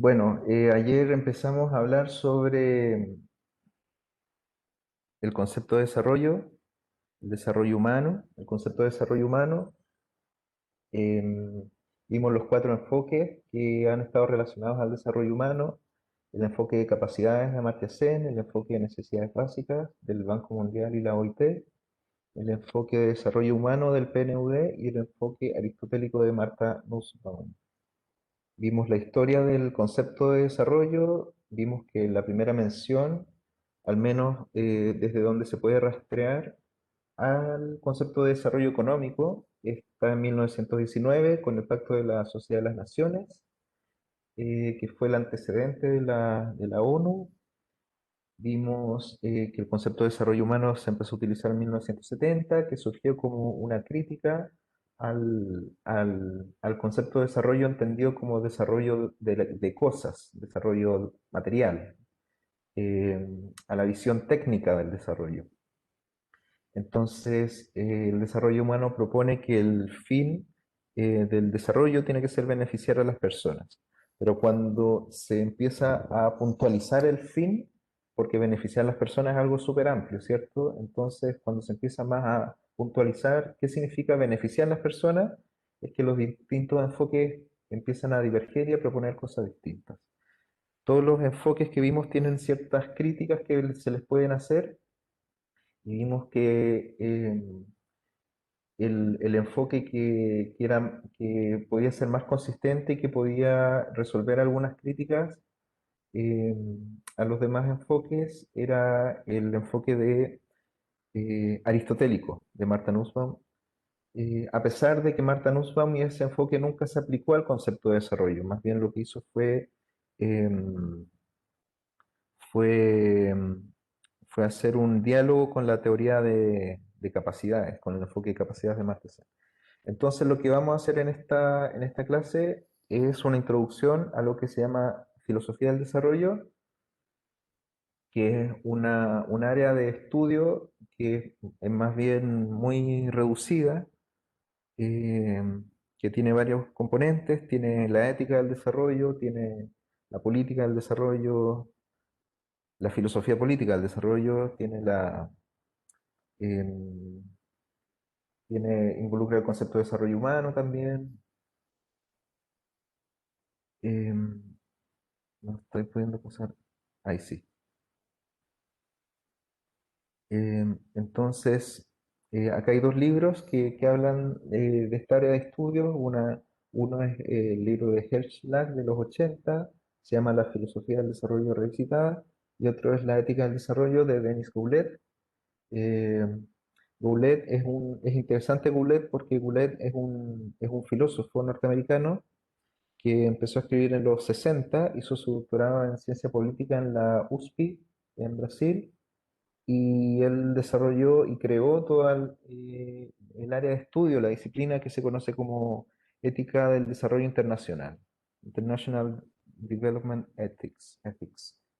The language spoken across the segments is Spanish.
Bueno, ayer empezamos a hablar sobre el concepto de desarrollo, el desarrollo humano, el concepto de desarrollo humano. em, Vimos los cuatro enfoques que han estado relacionados al desarrollo humano: el enfoque de capacidades de Amartya Sen, el enfoque de necesidades básicas del Banco Mundial y la OIT, el enfoque de desarrollo humano del PNUD y el enfoque aristotélico de Martha Nussbaum. Vimos la historia del concepto de desarrollo, vimos que la primera mención, al menos desde donde se puede rastrear al concepto de desarrollo económico, está en 1919 con el Pacto de la Sociedad de las Naciones, que fue el antecedente de la ONU. Vimos que el concepto de desarrollo humano se empezó a utilizar en 1970, que surgió como una crítica al concepto de desarrollo entendido como desarrollo de cosas, desarrollo material, eh, a la visión técnica del desarrollo. Entonces, el desarrollo humano propone que el fin del desarrollo tiene que ser beneficiar a las personas. Pero cuando se empieza a puntualizar el fin, porque beneficiar a las personas es algo súper amplio, ¿cierto? Entonces, cuando se empieza más a puntualizar qué significa beneficiar a las personas, es que los distintos enfoques empiezan a diverger y a proponer cosas distintas. Todos los enfoques que vimos tienen ciertas críticas que se les pueden hacer, y vimos que el enfoque que podía ser más consistente y que podía resolver algunas críticas eh, a los demás enfoques era el enfoque aristotélico de Martha Nussbaum. A pesar de que Martha Nussbaum y ese enfoque nunca se aplicó al concepto de desarrollo, más bien lo que hizo em, fue, em, fue hacer un diálogo con la teoría de capacidades, con el enfoque de capacidades de Martha. Entonces, lo que vamos a hacer en esta clase es una introducción a lo que se llama filosofía del desarrollo, que es un área de estudio que es más bien muy reducida, eh, que tiene varios componentes: tiene la ética del desarrollo, tiene la política del desarrollo, la filosofía política del desarrollo, em, involucra el concepto de desarrollo humano también. em, No estoy pudiendo pasar. Ahí sí. Entonces, acá hay dos libros que hablan de esta área de estudio. Uno es el libro de Hirschlag de los 80, se llama La filosofía del desarrollo revisitada, y otro es La ética del desarrollo de Denis Goulet. Eh, Goulet es interesante. Goulet, porque Goulet es un filósofo norteamericano que empezó a escribir en los 60, hizo su doctorado en ciencia política en la USP en Brasil, y él desarrolló y creó toda el área de estudio, la disciplina que se conoce como ética del desarrollo internacional, International Development Ethics,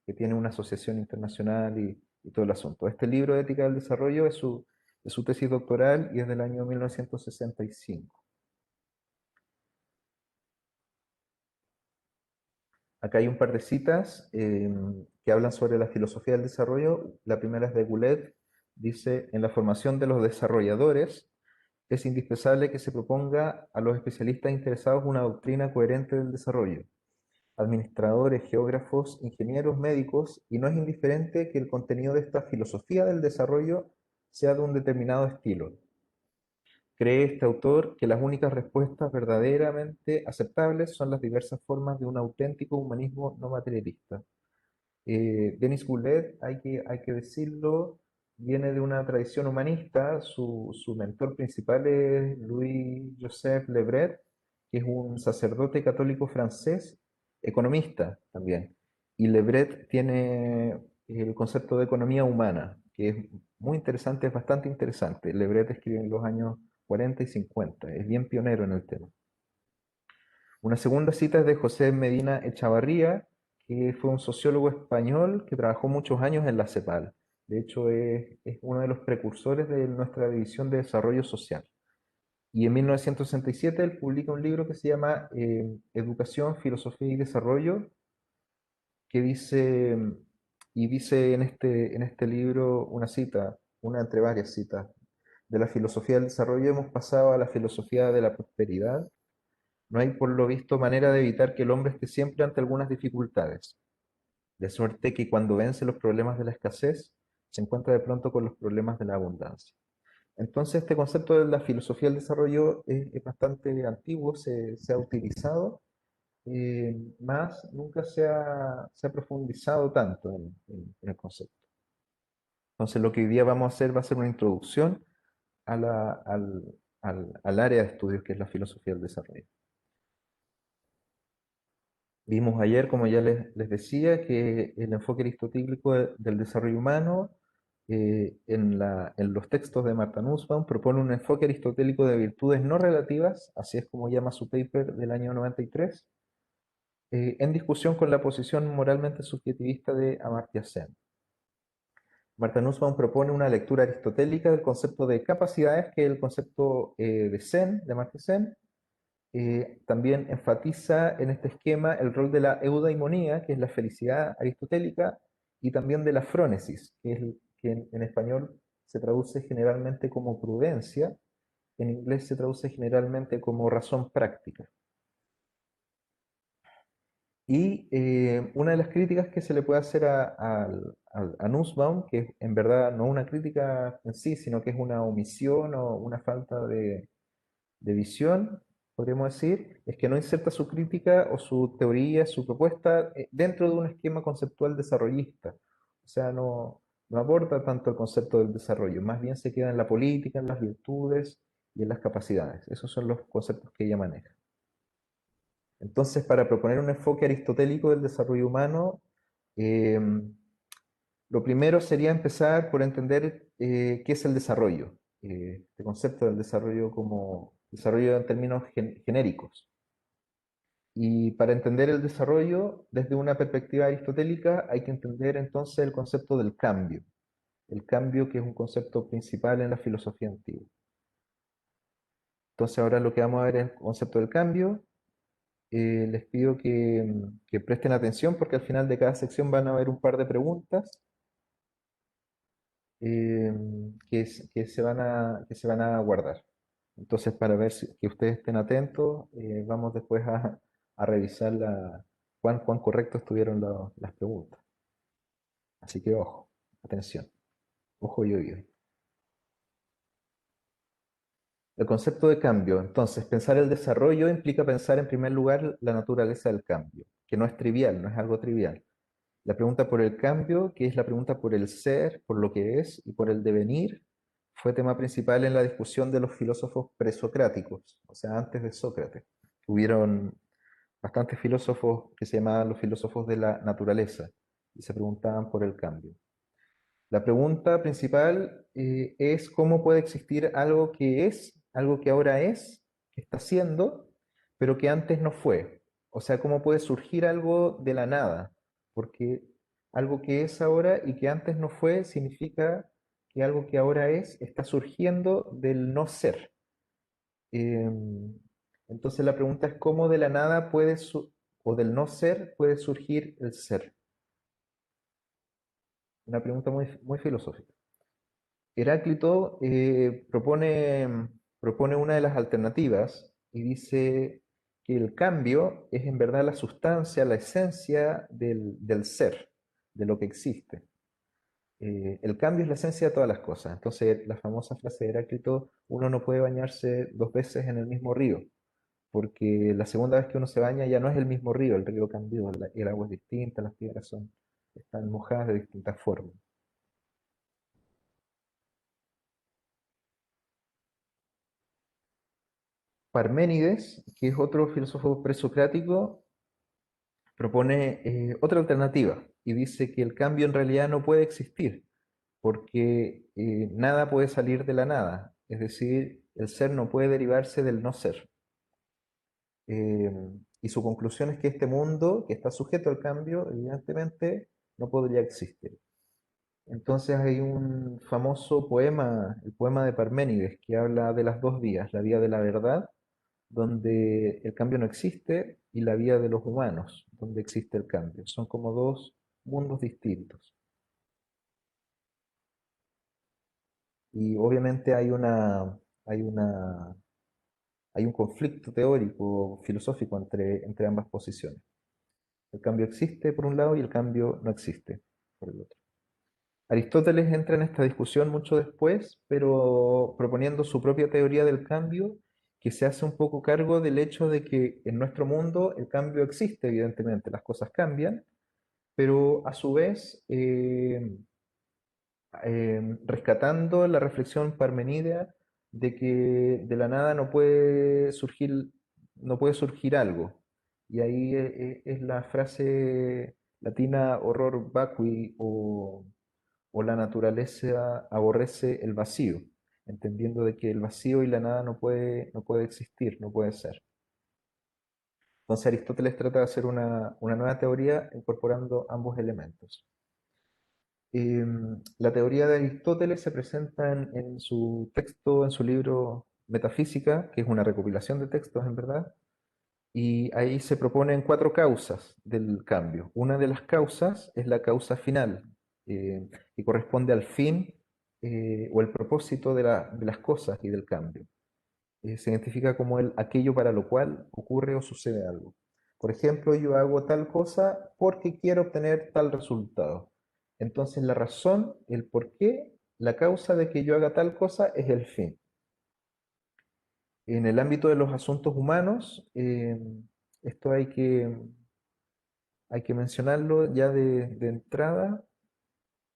que tiene una asociación internacional y todo el asunto. Este libro de ética del desarrollo es su tesis doctoral y es del año 1965. Acá hay un par de citas que hablan sobre la filosofía del desarrollo. La primera es de Goulet. Dice: en la formación de los desarrolladores es indispensable que se proponga a los especialistas interesados una doctrina coherente del desarrollo, administradores, geógrafos, ingenieros, médicos, y no es indiferente que el contenido de esta filosofía del desarrollo sea de un determinado estilo. Cree este autor que las únicas respuestas verdaderamente aceptables son las diversas formas de un auténtico humanismo no materialista. Denis Goulet, hay que decirlo, viene de una tradición humanista. Su mentor principal es Louis-Joseph Le Bret, que es un sacerdote católico francés, economista también. Y Le Bret tiene el concepto de economía humana, que es muy interesante, es bastante interesante. Le Bret escribe en los años 40 y 50, es bien pionero en el tema. Una segunda cita es de José Medina Echavarría, que fue un sociólogo español que trabajó muchos años en la CEPAL. De hecho, es uno de los precursores de nuestra división de desarrollo social. Y en 1967 él publica un libro que se llama Educación, Filosofía y Desarrollo, que dice, y dice en este libro una cita, una entre varias citas, de la filosofía del desarrollo hemos pasado a la filosofía de la prosperidad. No hay por lo visto manera de evitar que el hombre esté siempre ante algunas dificultades, de suerte que cuando vence los problemas de la escasez, se encuentra de pronto con los problemas de la abundancia. Entonces, este concepto de la filosofía del desarrollo es bastante antiguo, se ha utilizado, más nunca se ha profundizado tanto en el concepto. Entonces, lo que hoy día vamos a hacer va a ser una introducción a al área de estudios que es la filosofía del desarrollo. Vimos ayer, como ya les decía, que el enfoque aristotélico del desarrollo humano en los textos de Martha Nussbaum propone un enfoque aristotélico de virtudes no relativas, así es como llama su paper del año 93, en discusión con la posición moralmente subjetivista de Amartya Sen. Martha Nussbaum propone una lectura aristotélica del concepto de capacidades, que es el concepto de Sen, de Amartya Sen. También enfatiza en este esquema el rol de la eudaimonía, que es la felicidad aristotélica, y también de la frónesis, que, que en español se traduce generalmente como prudencia, en inglés se traduce generalmente como razón práctica. Y una de las críticas que se le puede hacer a Nussbaum, que es en verdad no una crítica en sí, sino que es una omisión o una falta de visión, podríamos decir, es que no inserta su crítica o su teoría, su propuesta dentro de un esquema conceptual desarrollista. O sea, no aborda tanto el concepto del desarrollo, más bien se queda en la política, en las virtudes y en las capacidades. Esos son los conceptos que ella maneja. Entonces, para proponer un enfoque aristotélico del desarrollo humano, eh, lo primero sería empezar por entender qué es el desarrollo, este concepto del desarrollo como desarrollo en términos genéricos. Y para entender el desarrollo desde una perspectiva aristotélica hay que entender entonces el concepto del cambio. El cambio que es un concepto principal en la filosofía antigua. Entonces ahora lo que vamos a ver es el concepto del cambio. Les pido que presten atención porque al final de cada sección van a haber un par de preguntas eh, que se van a guardar. Entonces, para ver que ustedes estén atentos, vamos después a revisar cuán correctos estuvieron las preguntas. Así que ojo, atención, ojo y oído. El concepto de cambio. Entonces, pensar el desarrollo implica pensar en primer lugar la naturaleza del cambio, que no es trivial, no es algo trivial. La pregunta por el cambio, que es la pregunta por el ser, por lo que es y por el devenir, fue tema principal en la discusión de los filósofos presocráticos, o sea, antes de Sócrates. Hubieron bastantes filósofos que se llamaban los filósofos de la naturaleza y se preguntaban por el cambio. La pregunta principal es cómo puede existir algo que es, algo que ahora es, que está siendo, pero que antes no fue. O sea, cómo puede surgir algo de la nada, porque algo que es ahora y que antes no fue significa que algo que ahora es está surgiendo del no ser. Entonces la pregunta es cómo de la nada puede, o del no ser puede surgir el ser. Una pregunta muy filosófica. Heráclito propone una de las alternativas y dice que el cambio es en verdad la sustancia, la esencia del ser, de lo que existe. El cambio es la esencia de todas las cosas. Entonces, la famosa frase de Heráclito, uno no puede bañarse dos veces en el mismo río, porque la segunda vez que uno se baña ya no es el mismo río, el río cambió, el agua es distinta, las piedras están mojadas de distintas formas. Parménides, que es otro filósofo presocrático, propone otra alternativa y dice que el cambio en realidad no puede existir porque nada puede salir de la nada, es decir, el ser no puede derivarse del no ser. Eh, y su conclusión es que este mundo, que está sujeto al cambio, evidentemente no podría existir. Entonces hay un famoso poema, el poema de Parménides, que habla de las dos vías, la vía de la verdad, donde el cambio no existe, y la vida de los humanos, donde existe el cambio. Son como dos mundos distintos. Y obviamente hay una, hay un conflicto teórico, filosófico entre ambas posiciones. El cambio existe por un lado y el cambio no existe por el otro. Aristóteles entra en esta discusión mucho después, pero proponiendo su propia teoría del cambio, que se hace un poco cargo del hecho de que en nuestro mundo el cambio existe, evidentemente, las cosas cambian, pero a su vez rescatando la reflexión parmenidea de que de la nada no puede surgir algo. Y ahí es la frase latina horror vacui o la naturaleza aborrece el vacío, entendiendo de que el vacío y la nada no puede existir, no puede ser. Entonces Aristóteles trata de hacer una nueva teoría incorporando ambos elementos. La teoría de Aristóteles se presenta en su texto, en su libro Metafísica, que es una recopilación de textos en verdad, y ahí se proponen cuatro causas del cambio. Una de las causas es la causa final, que corresponde al fin o el propósito de las cosas y del cambio. Se identifica como aquello para lo cual ocurre o sucede algo. Por ejemplo, yo hago tal cosa porque quiero obtener tal resultado. Entonces la razón, el por qué, la causa de que yo haga tal cosa es el fin. En el ámbito de los asuntos humanos, esto hay que mencionarlo ya de entrada.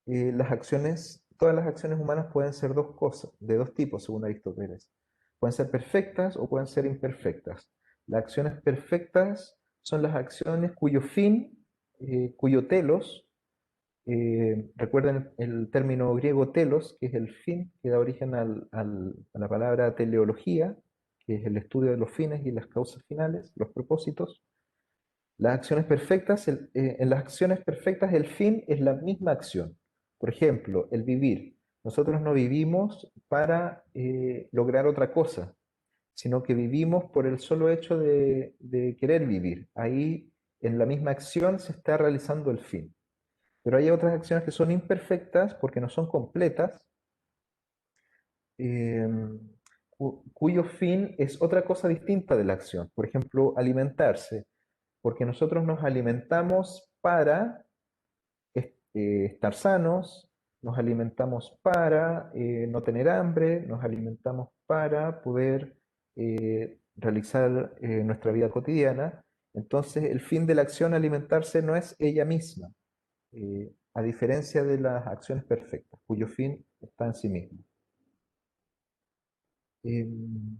Todas las acciones humanas pueden ser dos cosas, de dos tipos, según Aristóteles. Pueden ser perfectas o pueden ser imperfectas. Las acciones perfectas son las acciones cuyo fin, cuyo telos, recuerden el término griego telos, que es el fin, que da origen a la palabra teleología, que es el estudio de los fines y las causas finales, los propósitos. Las acciones perfectas, en las acciones perfectas el fin es la misma acción. Por ejemplo, el vivir. Nosotros no vivimos para lograr otra cosa, sino que vivimos por el solo hecho de querer vivir. Ahí en la misma acción se está realizando el fin. Pero hay otras acciones que son imperfectas porque no son completas, eh, cuyo fin es otra cosa distinta de la acción. Por ejemplo, alimentarse, porque nosotros nos alimentamos para estar sanos, nos alimentamos para no tener hambre, nos alimentamos para poder realizar nuestra vida cotidiana. Entonces, el fin de la acción alimentarse no es ella misma, a diferencia de las acciones perfectas, cuyo fin está en sí mismo. Em,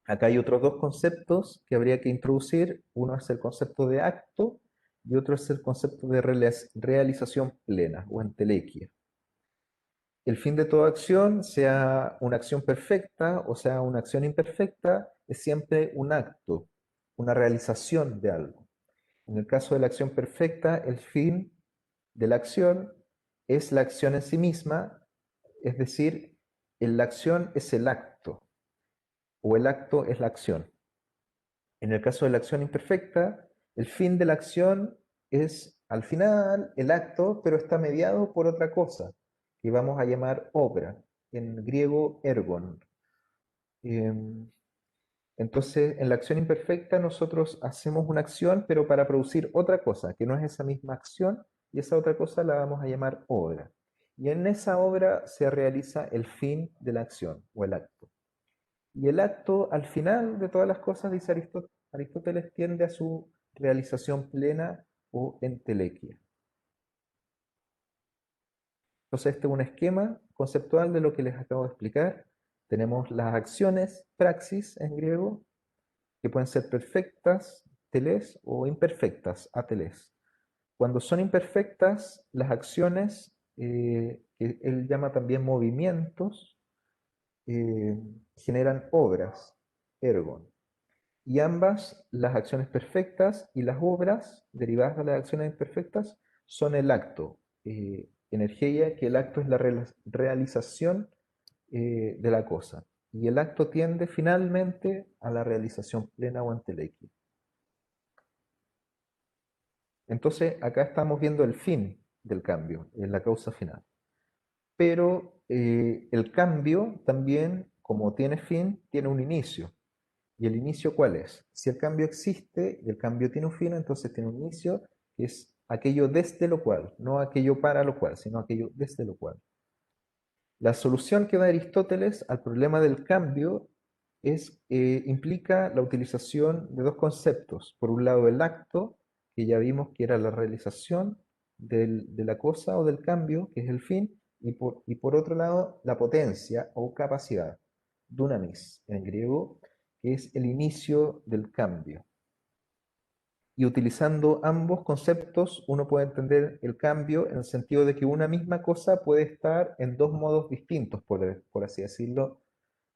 Acá hay otros dos conceptos que habría que introducir. Uno es el concepto de acto y otro es el concepto de realización plena o entelequia. El fin de toda acción, sea una acción perfecta o sea una acción imperfecta, es siempre un acto, una realización de algo. En el caso de la acción perfecta, el fin de la acción es la acción en sí misma, es decir, la acción es el acto o el acto es la acción. En el caso de la acción imperfecta, el fin de la acción es al final el acto, pero está mediado por otra cosa, que vamos a llamar obra, en griego ergon. Em, Entonces, en la acción imperfecta nosotros hacemos una acción, pero para producir otra cosa, que no es esa misma acción, y esa otra cosa la vamos a llamar obra. Y en esa obra se realiza el fin de la acción o el acto. Y el acto, al final de todas las cosas, dice Aristóteles, tiende a su realización plena o entelequia. Entonces, este es un esquema conceptual de lo que les acabo de explicar. Tenemos las acciones, praxis en griego, que pueden ser perfectas, teles, o imperfectas, ateles. Cuando son imperfectas, las acciones, que él llama también movimientos, eh, generan obras, ergon. Y ambas, las acciones perfectas y las obras derivadas de las acciones imperfectas, son el acto, energía, que el acto es la realización de la cosa. Y el acto tiende finalmente a la realización plena o entelequia. Entonces, acá estamos viendo el fin del cambio, en la causa final. Pero el cambio también, como tiene fin, tiene un inicio. ¿Y el inicio cuál es? Si el cambio existe y el cambio tiene un fin, entonces tiene un inicio, que es aquello desde lo cual, no aquello para lo cual, sino aquello desde lo cual. La solución que da Aristóteles al problema del cambio implica la utilización de dos conceptos. Por un lado, el acto, que ya vimos que era la realización de la cosa o del cambio, que es el fin, y por otro lado, la potencia o capacidad, dunamis en griego, que es el inicio del cambio. Y utilizando ambos conceptos, uno puede entender el cambio en el sentido de que una misma cosa puede estar en dos modos distintos, por así decirlo.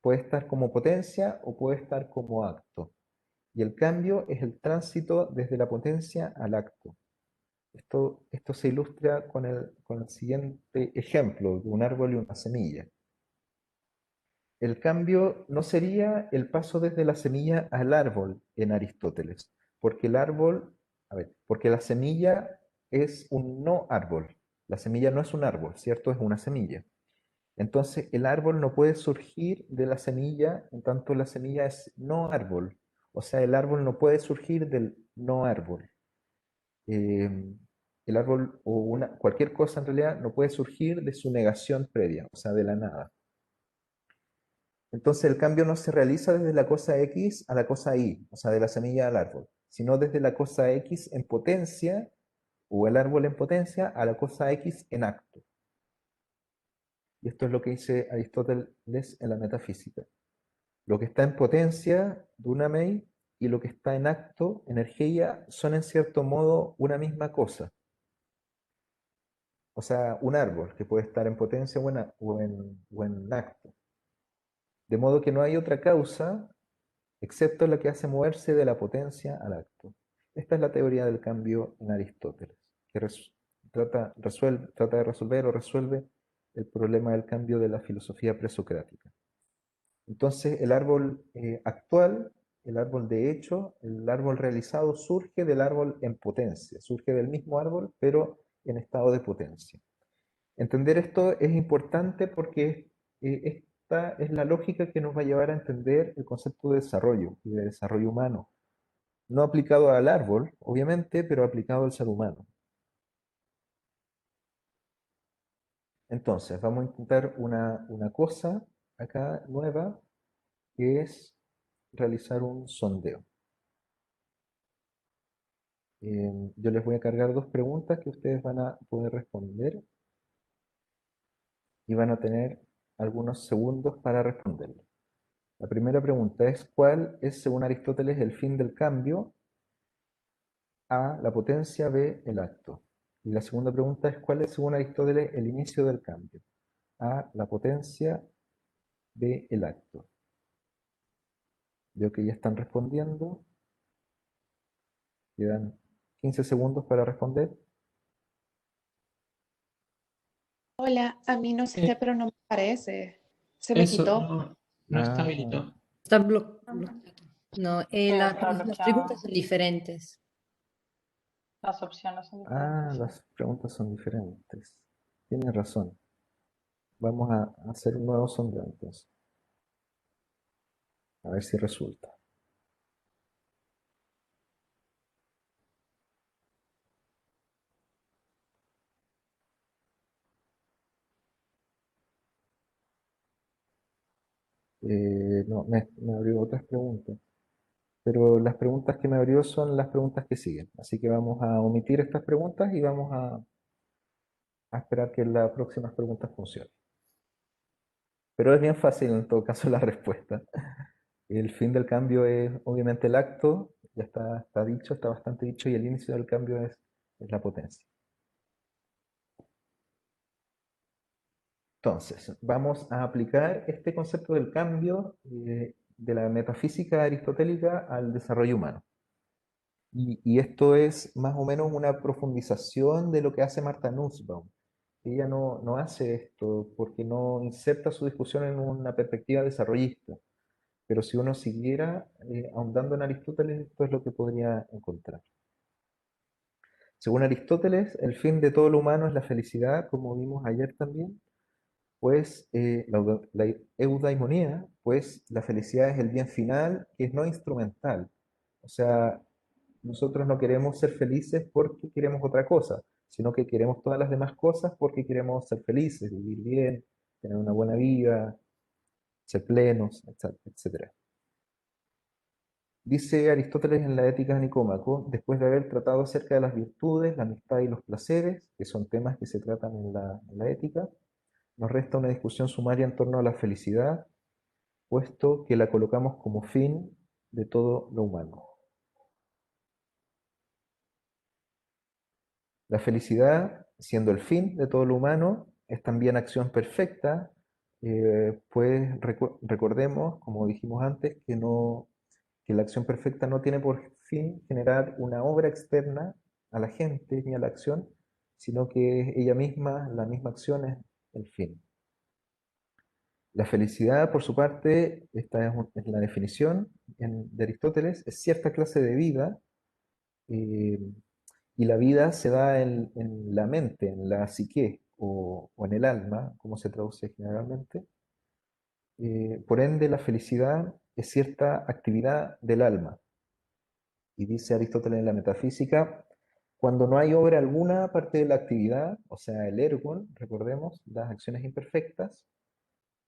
Puede estar como potencia o puede estar como acto. Y el cambio es el tránsito desde la potencia al acto. Esto se ilustra con el siguiente ejemplo de un árbol y una semilla. El cambio no sería el paso desde la semilla al árbol en Aristóteles, porque el árbol, a ver, porque la semilla es un no árbol. La semilla no es un árbol, ¿cierto? Es una semilla. Entonces, el árbol no puede surgir de la semilla, en tanto la semilla es no árbol. O sea, el árbol no puede surgir del no árbol. Eh, el árbol o cualquier cosa en realidad no puede surgir de su negación previa, o sea, de la nada. Entonces el cambio no se realiza desde la cosa X a la cosa Y, o sea, de la semilla al árbol, sino desde la cosa X en potencia o el árbol en potencia a la cosa X en acto. Y esto es lo que dice Aristóteles en la metafísica. Lo que está en potencia, dunamei, y lo que está en acto, energía, son en cierto modo una misma cosa. O sea, un árbol que puede estar en potencia o en acto. De modo que no hay otra causa excepto la que hace moverse de la potencia al acto. Esta es la teoría del cambio en Aristóteles, que trata de resolver o resuelve el problema del cambio de la filosofía presocrática. Entonces, el árbol actual, el árbol de hecho, el árbol realizado surge del árbol en potencia, surge del mismo árbol, pero en estado de potencia. Entender esto es importante porque esta es la lógica que nos va a llevar a entender el concepto de desarrollo y de desarrollo humano. No aplicado al árbol, obviamente, pero aplicado al ser humano. Entonces, vamos a intentar una cosa acá nueva, que es realizar un sondeo. Yo les voy a cargar dos preguntas que ustedes van a poder responder y van a tener algunos segundos para responderlo. La primera pregunta es: ¿cuál es, según Aristóteles, el fin del cambio? A, la potencia; B, el acto. Y la segunda pregunta es: ¿cuál es, según Aristóteles, el inicio del cambio? A, la potencia; B, el acto. Veo que ya están respondiendo. Quedan 15 segundos para responder. Hola, a mí no sé, Eh, pero no me parece. Se me Eso quitó. no está Ah, habilitado. Está bloqueado. No, Sí, está las preguntas bloqueado. son diferentes. Las opciones son diferentes, sí. las preguntas son diferentes. Tienes razón. Vamos a hacer un nuevo sondeo entonces. A ver si resulta. No, me abrió otras preguntas. Pero las preguntas que me abrió son las preguntas que siguen. Así que vamos a omitir estas preguntas y vamos a esperar que las próximas preguntas funcionen. Pero es bien fácil en todo caso la respuesta. El fin del cambio es obviamente el acto, ya está dicho, está bastante dicho, y el inicio del cambio es la potencia. Entonces, vamos a aplicar este concepto del cambio de la metafísica aristotélica al desarrollo humano. Y esto es más o menos una profundización de lo que hace Martha Nussbaum. Ella no hace esto porque no inserta su discusión en una perspectiva desarrollista. Pero si uno siguiera ahondando en Aristóteles, esto es lo que podría encontrar. Según Aristóteles, el fin de todo lo humano es la felicidad, como vimos ayer también, pues la eudaimonía, pues la felicidad es el bien final que es no instrumental. O sea, nosotros no queremos ser felices porque queremos otra cosa, sino que queremos todas las demás cosas porque queremos ser felices, vivir bien, tener una buena vida, ser plenos, etcétera. Dice Aristóteles en la Ética de Nicómaco, después de haber tratado acerca de las virtudes, la amistad y los placeres, que son temas que se tratan en la ética, nos resta una discusión sumaria en torno a la felicidad, puesto que la colocamos como fin de todo lo humano. La felicidad, siendo el fin de todo lo humano, es también acción perfecta, pues recordemos, como dijimos antes, que la acción perfecta no tiene por fin generar una obra externa a la gente ni a la acción, sino que es ella misma, la misma acción es el fin. La felicidad, por su parte, esta es la definición de Aristóteles, es cierta clase de vida, eh, y la vida se da en la mente, en la psique o en el alma, como se traduce generalmente. Por ende, la felicidad es cierta actividad del alma. Y dice Aristóteles en la Metafísica, cuando no hay obra alguna aparte de la actividad, o sea, el ergon, recordemos, las acciones imperfectas,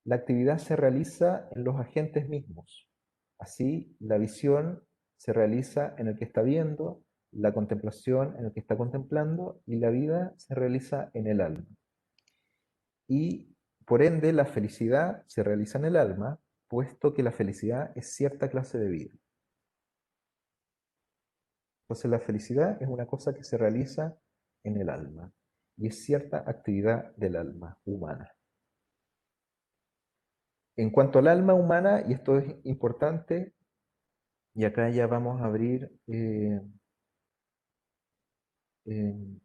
la actividad se realiza en los agentes mismos. Así, la visión se realiza en el que está viendo, la contemplación en el que está contemplando y la vida se realiza en el alma. Y por ende, la felicidad se realiza en el alma, puesto que la felicidad es cierta clase de vida. Entonces, la felicidad es una cosa que se realiza en el alma y es cierta actividad del alma humana. En cuanto al alma humana, y esto es importante, y acá ya vamos a abrir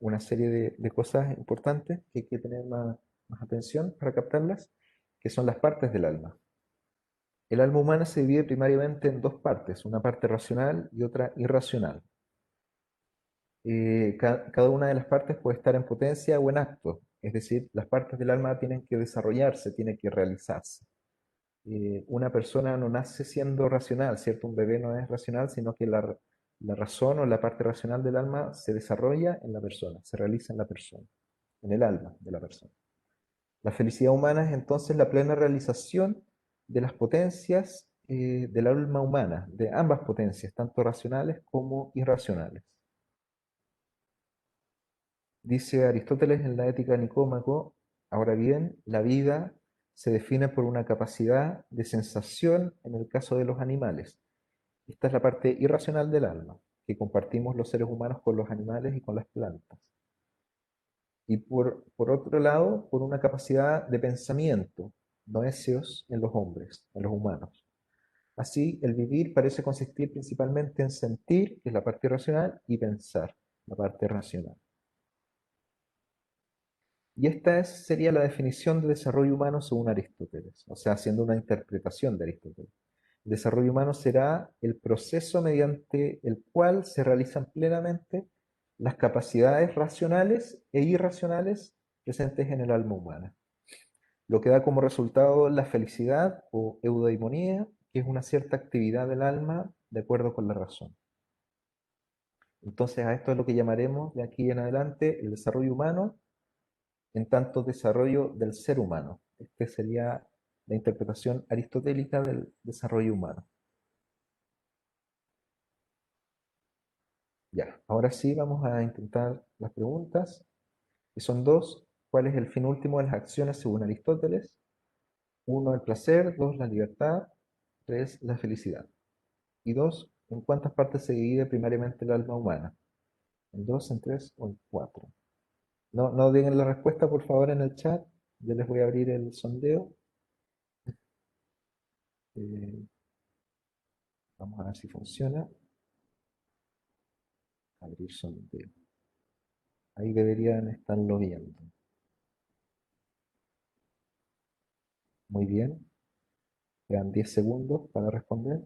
una serie de cosas importantes que hay que tener más atención para captarlas, que son las partes del alma. El alma humana se divide primariamente en dos partes, una parte racional y otra irracional. Cada una de las partes puede estar en potencia o en acto, es decir, las partes del alma tienen que desarrollarse, tienen que realizarse. Una persona no nace siendo racional, ¿cierto? Un bebé no es racional, sino que la razón o la parte racional del alma se desarrolla en la persona, se realiza en la persona, en el alma de la persona. La felicidad humana es entonces la plena realización de las potencias del alma humana, de ambas potencias, tanto racionales como irracionales. Dice Aristóteles en la Ética de Nicómaco, ahora bien, la vida se define por una capacidad de sensación en el caso de los animales. Esta es la parte irracional del alma, que compartimos los seres humanos con los animales y con las plantas. Y por otro lado, por una capacidad de pensamiento, noecios en los hombres, en los humanos. Así, el vivir parece consistir principalmente en sentir, que es la parte irracional, y pensar, la parte racional. Y esta sería la definición de desarrollo humano según Aristóteles, o sea, haciendo una interpretación de Aristóteles. El desarrollo humano será el proceso mediante el cual se realizan plenamente las capacidades racionales e irracionales presentes en el alma humana, lo que da como resultado la felicidad o eudaimonía, que es una cierta actividad del alma de acuerdo con la razón. Entonces a esto es lo que llamaremos de aquí en adelante el desarrollo humano, en tanto desarrollo del ser humano. Esta sería la interpretación aristotélica del desarrollo humano. Ya, ahora sí vamos a intentar las preguntas, que son dos. ¿Cuál es el fin último de las acciones según Aristóteles? 1, el placer. 2, la libertad. 3, la felicidad. Y 2, ¿en cuántas partes se divide primariamente el alma humana? ¿En 2, en 3 o en 4? No digan la respuesta, por favor, en el chat. Yo les voy a abrir el sondeo. Eh, Vamos a ver si funciona. Abrir sondeo. Ahí deberían estarlo viendo. Muy bien. Quedan 10 segundos para responder.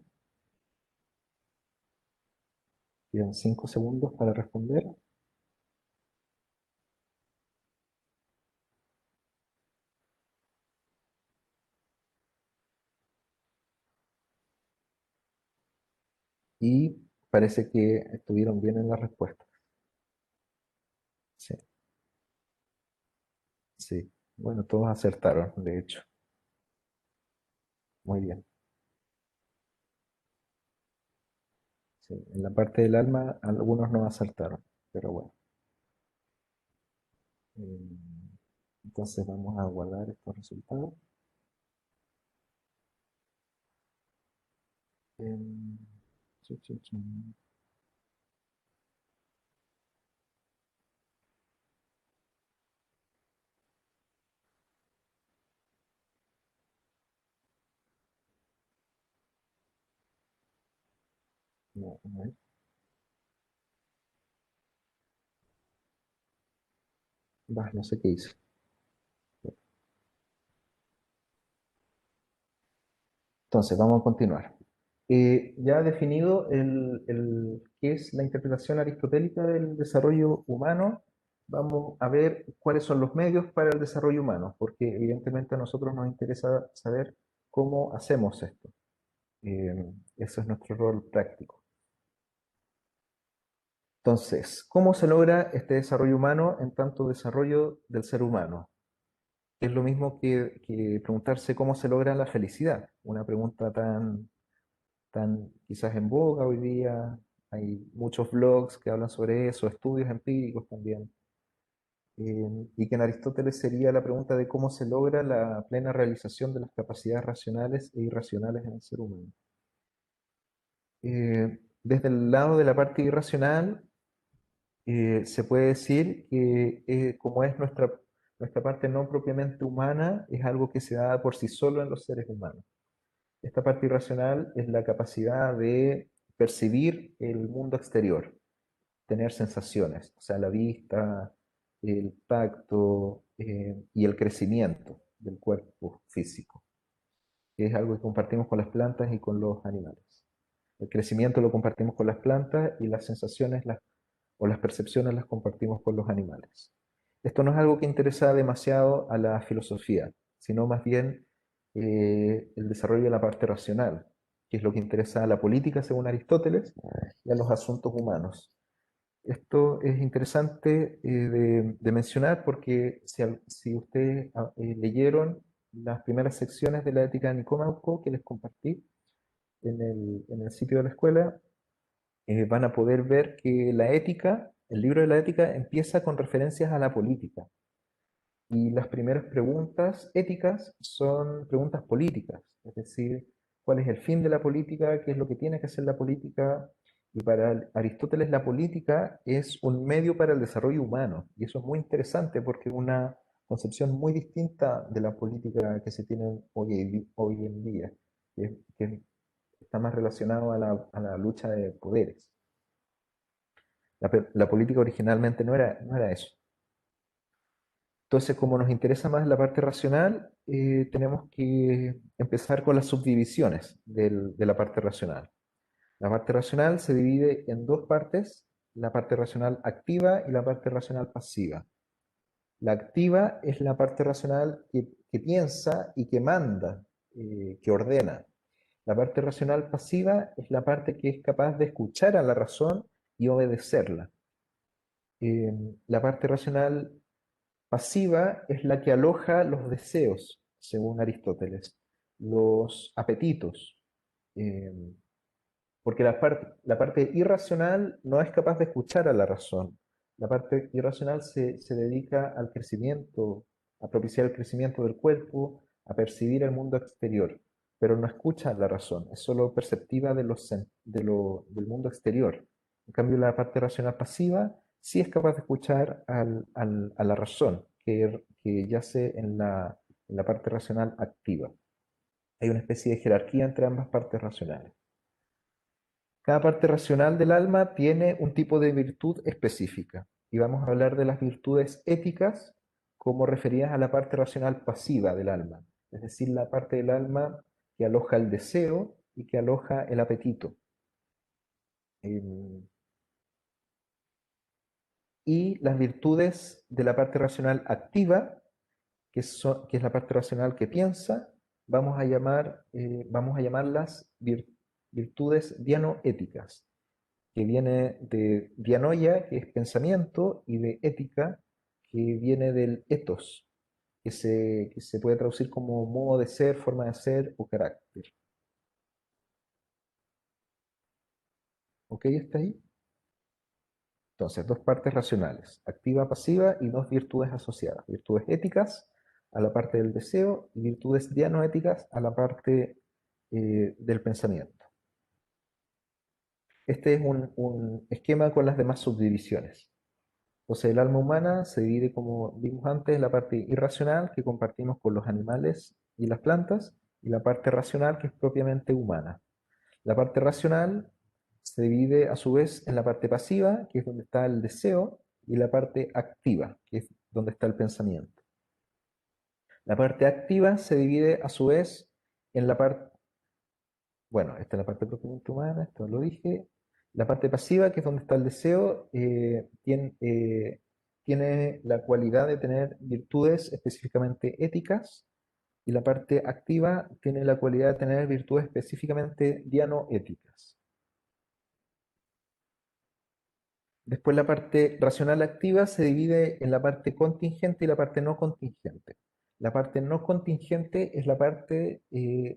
Quedan 5 segundos para responder. y parece que estuvieron bien en la respuesta. Sí, sí. Bueno, todos acertaron, de hecho. Muy bien. Sí, en la parte del alma algunos no acertaron, pero bueno. Eh, entonces vamos a guardar estos resultados. Em, chu, chu, chu. No, a ver. Bah, no sé qué hice. Entonces, vamos a continuar. Ya definido qué es la interpretación aristotélica del desarrollo humano, vamos a ver cuáles son los medios para el desarrollo humano, porque evidentemente a nosotros nos interesa saber cómo hacemos esto. Ese es nuestro rol práctico. Entonces, ¿cómo se logra este desarrollo humano en tanto desarrollo del ser humano? Es lo mismo que preguntarse cómo se logra la felicidad, una pregunta tan quizás en boga hoy día. Hay muchos blogs que hablan sobre eso, estudios empíricos también. Y que en Aristóteles sería la pregunta de cómo se logra la plena realización de las capacidades racionales e irracionales en el ser humano. Desde el lado de la parte irracional, se puede decir que como es nuestra parte no propiamente humana, es algo que se da por sí solo en los seres humanos. Esta parte irracional es la capacidad de percibir el mundo exterior, tener sensaciones, o sea, la vista, el tacto y el crecimiento del cuerpo físico, que es algo que compartimos con las plantas y con los animales. El crecimiento lo compartimos con las plantas y las sensaciones o las percepciones las compartimos con los animales. Esto no es algo que interesa demasiado a la filosofía, sino más bien el desarrollo de la parte racional, que es lo que interesa a la política según Aristóteles y a los asuntos humanos. Esto es interesante de mencionar porque si ustedes leyeron las primeras secciones de la Ética de Nicómaco que les compartí en el sitio de la escuela, van a poder ver que la ética, el libro de la ética empieza con referencias a la política. Y las primeras preguntas éticas son preguntas políticas, es decir, cuál es el fin de la política, qué es lo que tiene que hacer la política. Y para Aristóteles la política es un medio para el desarrollo humano. Y eso es muy interesante porque es una concepción muy distinta de la política que se tiene hoy en día, que está más relacionado a la lucha de poderes. La política originalmente no era eso. Entonces, como nos interesa más la parte racional, tenemos que empezar con las subdivisiones de la parte racional. La parte racional se divide en dos partes, la parte racional activa y la parte racional pasiva. La activa es la parte racional que piensa y que manda, que ordena. La parte racional pasiva es la parte que es capaz de escuchar a la razón y obedecerla. La parte racional pasiva es la que aloja los deseos, según Aristóteles, los apetitos, eh, porque la parte irracional no es capaz de escuchar a la razón. La parte irracional se dedica al crecimiento, a propiciar el crecimiento del cuerpo, a percibir el mundo exterior, pero no escucha a la razón, es solo perceptiva del mundo exterior. En cambio, la parte racional pasiva sí es capaz de escuchar a la razón, que yace en la parte racional activa. Hay una especie de jerarquía entre ambas partes racionales. Cada parte racional del alma tiene un tipo de virtud específica y vamos a hablar de las virtudes éticas como referidas a la parte racional pasiva del alma, es decir, la parte del alma que aloja el deseo y que aloja el apetito. Em, y las virtudes de la parte racional activa, que es la parte racional que piensa, vamos a llamarlas virtudes dianoéticas, que viene de dianoia, que es pensamiento, y de ética, que viene del ethos, que se puede traducir como modo de ser, forma de ser o carácter. ¿Ok? ¿Está ahí? Entonces, dos partes racionales, activa, pasiva, y dos virtudes asociadas. Virtudes éticas a la parte del deseo y virtudes dianoéticas a la parte del pensamiento. Este es un esquema con las demás subdivisiones. Entonces, el alma humana se divide, como vimos antes, en la parte irracional que compartimos con los animales y las plantas, y la parte racional que es propiamente humana. La parte racional se divide a su vez en la parte pasiva, que es donde está el deseo, y la parte activa, que es donde está el pensamiento. La parte activa se divide a su vez en la parte, bueno, esta es la parte propiamente humana, esto lo dije. La parte pasiva, que es donde está el deseo, tiene la cualidad de tener virtudes específicamente éticas, y la parte activa tiene la cualidad de tener virtudes específicamente dianoéticas. Después la parte racional activa se divide en la parte contingente y la parte no contingente. La parte no contingente es la parte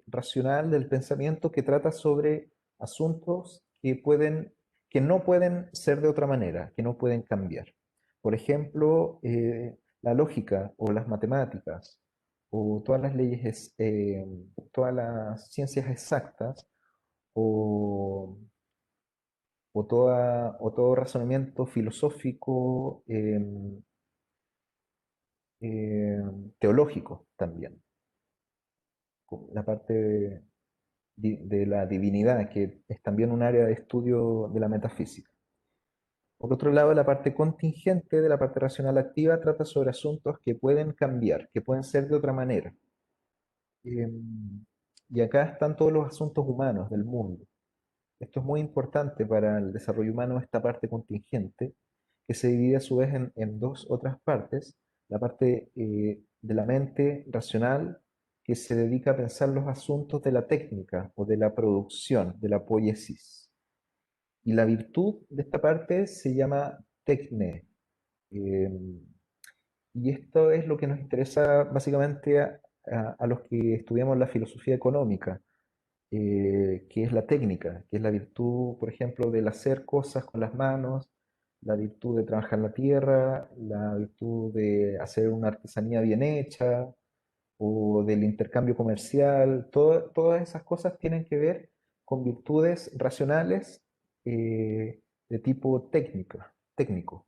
racional del pensamiento que trata sobre asuntos que no pueden ser de otra manera, que no pueden cambiar. Por ejemplo, la lógica o las matemáticas o todas las leyes, todas las ciencias exactas o o todo razonamiento filosófico, teológico también. La parte de la divinidad, que es también un área de estudio de la metafísica. Por otro lado, la parte contingente de la parte racional activa trata sobre asuntos que pueden cambiar, que pueden ser de otra manera. Y acá están todos los asuntos humanos del mundo. Esto es muy importante para el desarrollo humano, esta parte contingente, que se divide a su vez en dos otras partes. La parte de la mente racional, que se dedica a pensar los asuntos de la técnica o de la producción, de la poiesis. Y la virtud de esta parte se llama tecne. eh, y esto es lo que nos interesa básicamente a los que estudiamos la filosofía económica, que es la técnica, que es la virtud, por ejemplo, del hacer cosas con las manos, la virtud de trabajar la tierra, la virtud de hacer una artesanía bien hecha, o del intercambio comercial. Todas esas cosas tienen que ver con virtudes racionales de tipo técnico.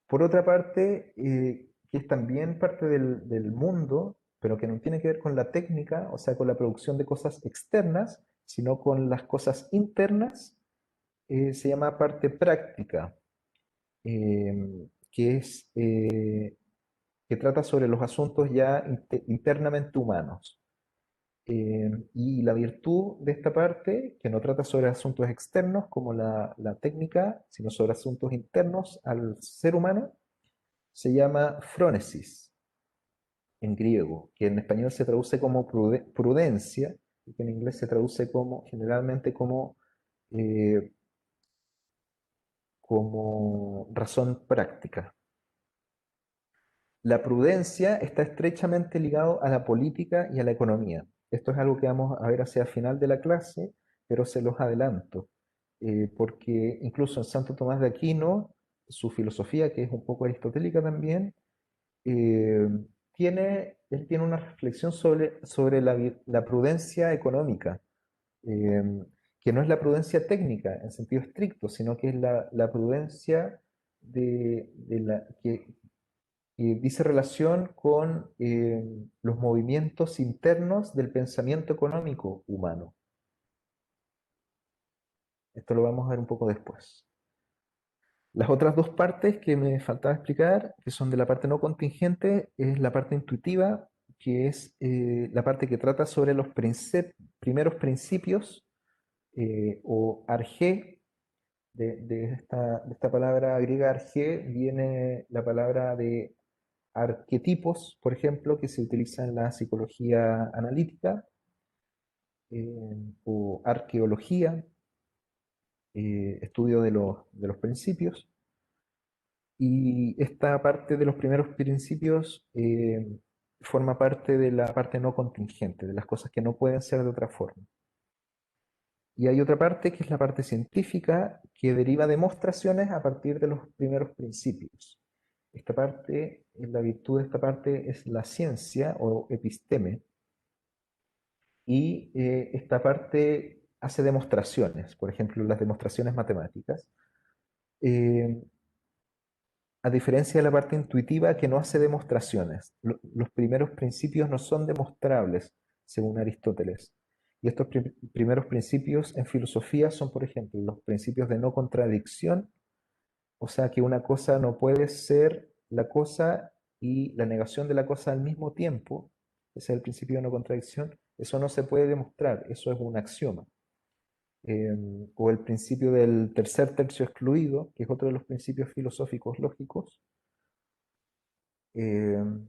Por otra parte, que es también parte del mundo, pero que no tiene que ver con la técnica, o sea, con la producción de cosas externas, sino con las cosas internas, se llama parte práctica, que es, que trata sobre los asuntos ya internamente humanos. Y la virtud de esta parte, que no trata sobre asuntos externos como la técnica, sino sobre asuntos internos al ser humano, se llama phronesis en griego, que en español se traduce como prudencia, y que en inglés se traduce como, generalmente eh, como razón práctica. La prudencia está estrechamente ligado a la política y a la economía. Esto es algo que vamos a ver hacia el final de la clase, pero se los adelanto, porque incluso en Santo Tomás de Aquino, su filosofía, que es un poco aristotélica también, eh, él tiene una reflexión sobre la prudencia económica, eh, que no es la prudencia técnica en sentido estricto, sino que es la prudencia que dice relación con los movimientos internos del pensamiento económico humano. Esto lo vamos a ver un poco después. Las otras dos partes que me faltaba explicar, que son de la parte no contingente, es la parte intuitiva, que es la parte que trata sobre los primeros principios, o arjé. De esta palabra griega arjé viene la palabra de arquetipos, por ejemplo, que se utiliza en la psicología analítica, o arqueología, estudio de los principios. Y esta parte de los primeros principios forma parte de la parte no contingente, de las cosas que no pueden ser de otra forma. Y hay otra parte que es la parte científica que deriva demostraciones a partir de los primeros principios. Esta parte, la virtud de esta parte es la ciencia o episteme, y esta parte hace demostraciones, por ejemplo, las demostraciones matemáticas, eh, a diferencia de la parte intuitiva que no hace demostraciones. Los primeros principios no son demostrables, según Aristóteles. Y estos primeros principios en filosofía son, por ejemplo, los principios de no contradicción, o sea que una cosa no puede ser la cosa y la negación de la cosa al mismo tiempo. Ese es el principio de no contradicción. Eso no se puede demostrar, eso es un axioma. O el principio del tercer tercio excluido, que es otro de los principios filosóficos lógicos. Pero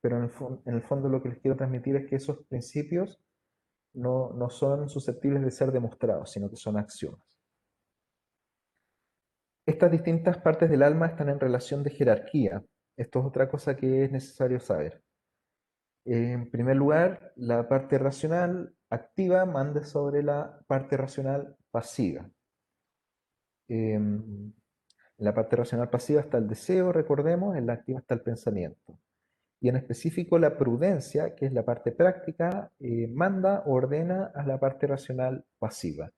en el fondo lo que les quiero transmitir es que esos principios no son susceptibles de ser demostrados, sino que son axiomas. Estas distintas partes del alma están en relación de jerarquía. Esto es otra cosa que es necesario saber. En primer lugar, la parte racional activa manda sobre la parte racional pasiva. En la parte racional pasiva está el deseo, recordemos, en la activa está el pensamiento. Y en específico la prudencia, que es la parte práctica, manda o ordena a la parte racional pasiva.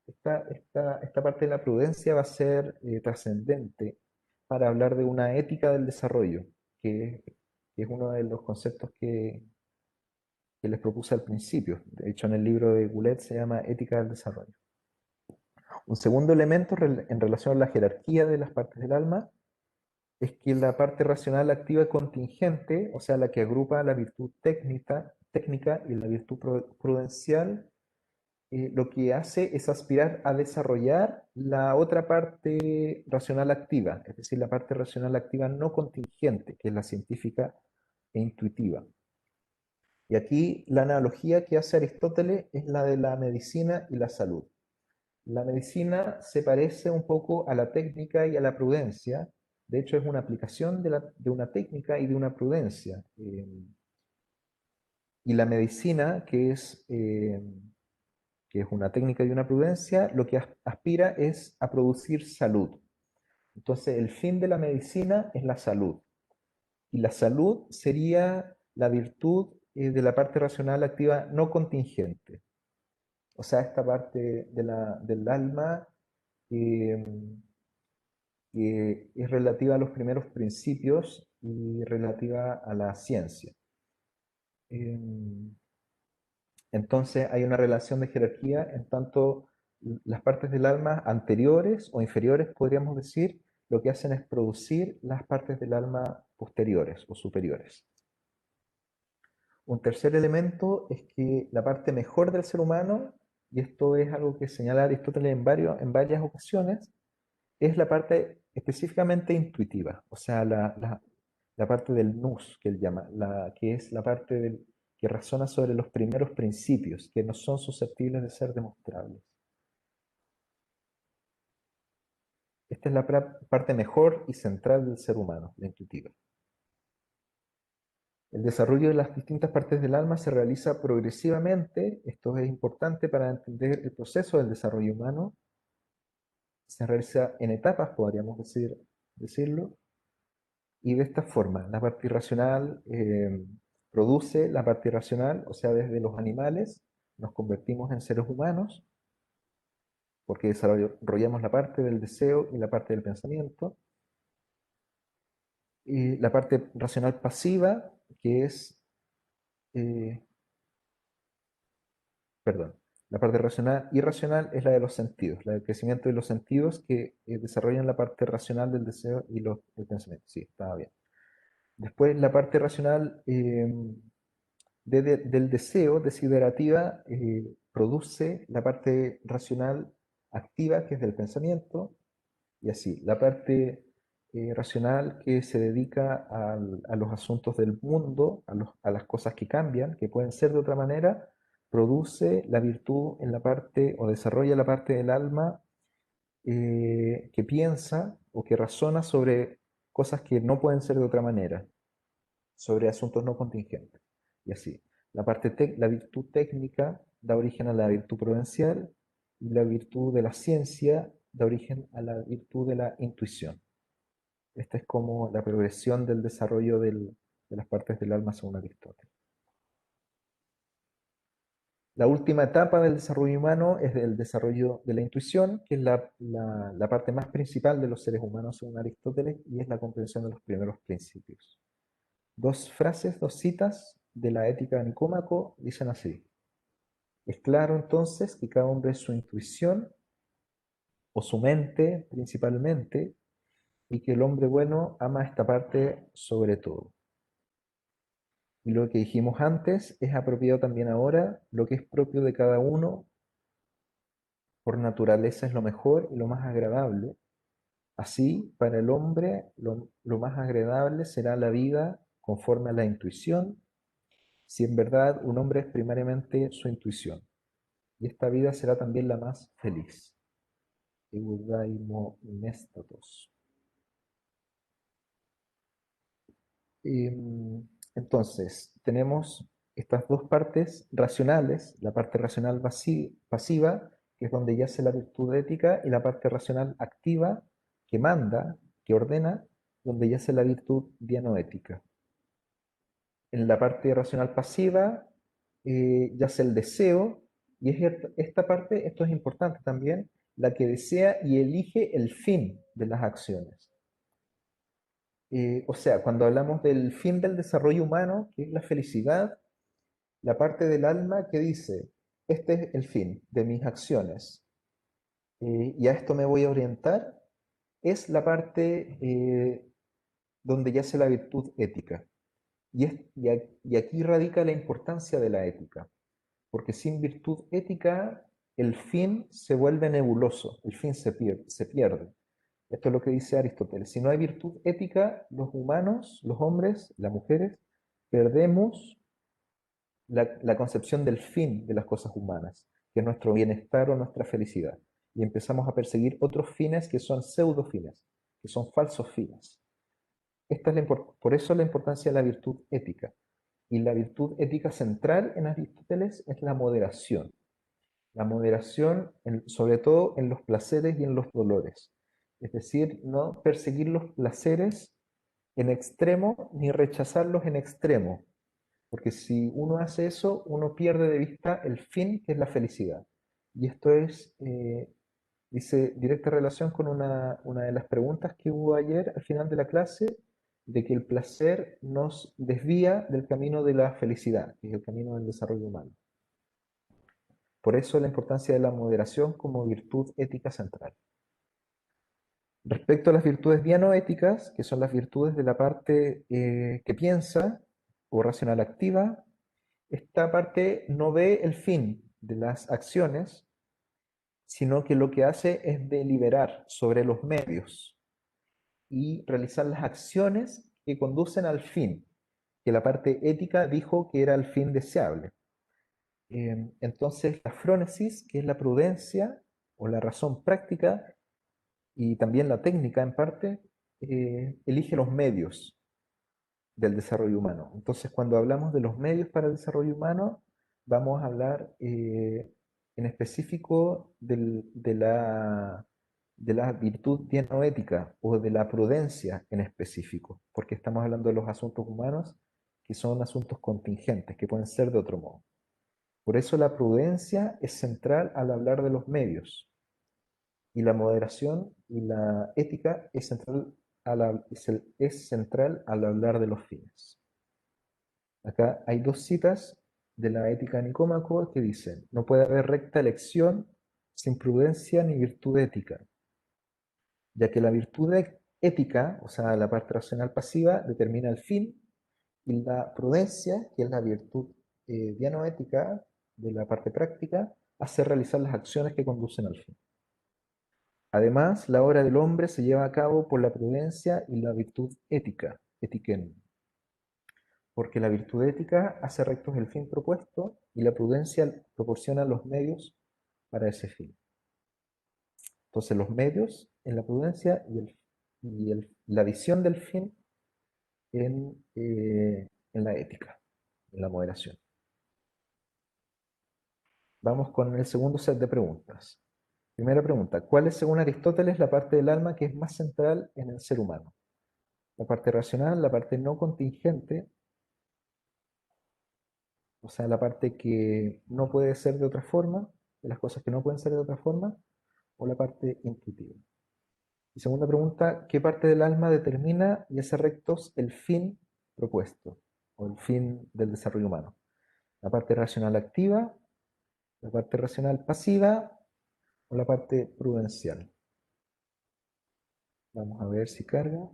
Esta parte de la prudencia va a ser trascendente para hablar de una ética del desarrollo, que es uno de los conceptos que les propuse al principio. De hecho, en el libro de Goulet se llama Ética del Desarrollo. Un segundo elemento en relación a la jerarquía de las partes del alma es que la parte racional activa y contingente, o sea, la que agrupa la virtud técnica y la virtud prudencial, lo que hace es aspirar a desarrollar la otra parte racional activa, es decir, la parte racional activa no contingente, que es la científica e intuitiva. Y aquí la analogía que hace Aristóteles es la de la medicina y la salud. La medicina se parece un poco a la técnica y a la prudencia. De hecho, es una aplicación de una técnica y de una prudencia. Y la medicina, que es una técnica y una prudencia, lo que aspira es a producir salud. Entonces, el fin de la medicina es la salud. Y la salud sería la virtud de la parte racional activa no contingente. O sea, esta parte del alma eh, que es relativa a los primeros principios y relativa a la ciencia. Entonces hay una relación de jerarquía en tanto las partes del alma anteriores o inferiores, podríamos decir, lo que hacen es producir las partes del alma posteriores o superiores. Un tercer elemento es que la parte mejor del ser humano, y esto es algo que señala Aristóteles en varias ocasiones, es la parte específicamente intuitiva, o sea, la parte del nous, que él llama, que es la parte que razona sobre los primeros principios, que no son susceptibles de ser demostrables. Esta es la parte mejor y central del ser humano, la intuitiva. El desarrollo de las distintas partes del alma se realiza progresivamente. Esto es importante para entender el proceso del desarrollo humano. Se realiza en etapas, podríamos decirlo. Y de esta forma, la parte irracional produce la parte irracional, o sea, desde los animales nos convertimos en seres humanos, porque desarrollamos la parte del deseo y la parte del pensamiento. Y la parte racional pasiva, que es, perdón, la parte racional irracional es la de los sentidos, la del crecimiento de los sentidos que desarrollan la parte racional del deseo y el pensamiento. Sí, estaba bien. Después la parte racional del deseo, desiderativa, produce la parte racional activa, que es del pensamiento, y así. La parte racional que se dedica a los asuntos del mundo, a las cosas que cambian, que pueden ser de otra manera, produce la virtud en la parte, o desarrolla la parte del alma que piensa o que razona sobre cosas que no pueden ser de otra manera, sobre asuntos no contingentes. Y así, la virtud técnica da origen a la virtud prudencial y la virtud de la ciencia da origen a la virtud de la intuición. Esta es como la progresión del desarrollo de las partes del alma según Aristóteles. La última etapa del desarrollo humano es el desarrollo de la intuición, que es la parte más principal de los seres humanos según Aristóteles, y es la comprensión de los primeros principios. Dos frases, dos citas de la Ética de Nicómaco dicen así: es claro entonces que cada hombre es su intuición, o su mente principalmente, y que el hombre bueno ama esta parte sobre todo. Y lo que dijimos antes es apropiado también ahora. Lo que es propio de cada uno por naturaleza es lo mejor y lo más agradable. Así, para el hombre, lo más agradable será la vida conforme a la intuición, si en verdad un hombre es primariamente su intuición. Y esta vida será también la más feliz. Eudaimonéstatos. Entonces, tenemos estas dos partes racionales, la parte racional pasiva, que es donde yace la virtud ética, y la parte racional activa, que manda, que ordena, donde yace la virtud dianoética. En la parte racional pasiva yace el deseo, y es esta parte, esto es importante también, la que desea y elige el fin de las acciones. O sea, cuando hablamos del fin del desarrollo humano, que es la felicidad, la parte del alma que dice, este es el fin de mis acciones, y a esto me voy a orientar, es la parte donde yace la virtud ética. Y aquí radica la importancia de la ética, porque sin virtud ética el fin se vuelve nebuloso, el fin se pierde. Esto es lo que dice Aristóteles. Si no hay virtud ética, los humanos, los hombres, las mujeres, perdemos la concepción del fin de las cosas humanas, que es nuestro bienestar o nuestra felicidad. Y empezamos a perseguir otros fines que son pseudofines, que son falsos fines. Por eso la importancia de la virtud ética. Y la virtud ética central en Aristóteles es la moderación. La moderación, sobre todo en los placeres y en los dolores. Es decir, no perseguir los placeres en extremo ni rechazarlos en extremo. Porque si uno hace eso, uno pierde de vista el fin, que es la felicidad. Y esto dice, directa relación con una de las preguntas que hubo ayer al final de la clase, de que el placer nos desvía del camino de la felicidad, que es el camino del desarrollo humano. Por eso la importancia de la moderación como virtud ética central. Respecto a las virtudes dianoéticas, que son las virtudes de la parte que piensa o racional activa, esta parte no ve el fin de las acciones, sino que lo que hace es deliberar sobre los medios y realizar las acciones que conducen al fin, que la parte ética dijo que era el fin deseable. Entonces, la frónesis, que es la prudencia o la razón práctica, y también la técnica en parte, elige los medios del desarrollo humano. Entonces, cuando hablamos de los medios para el desarrollo humano, vamos a hablar en específico de la virtud dianoética o de la prudencia en específico, porque estamos hablando de los asuntos humanos que son asuntos contingentes, que pueden ser de otro modo. Por eso la prudencia es central al hablar de los medios, y la moderación y la ética es central al hablar de los fines. Acá hay dos citas de la Ética de Nicómaco que dicen: no puede haber recta elección sin prudencia ni virtud ética, ya que la virtud ética, o sea, la parte racional pasiva, determina el fin, y la prudencia, que es la virtud dianoética de la parte práctica, hace realizar las acciones que conducen al fin. Además, la obra del hombre se lleva a cabo por la prudencia y la virtud ética, etiquén. Porque la virtud ética hace rectos el fin propuesto y la prudencia proporciona los medios para ese fin. Entonces los medios en la prudencia la visión del fin en la ética, en la moderación. Vamos con el segundo set de preguntas. Primera pregunta, ¿cuál es según Aristóteles la parte del alma que es más central en el ser humano? La parte racional, la parte no contingente, o sea, la parte que no puede ser de otra forma, de las cosas que no pueden ser de otra forma, o la parte intuitiva. Y segunda pregunta, ¿qué parte del alma determina y hace rectos el fin propuesto, o el fin del desarrollo humano? ¿La parte racional activa, la parte racional pasiva, o la parte prudencial? Vamos a ver si carga.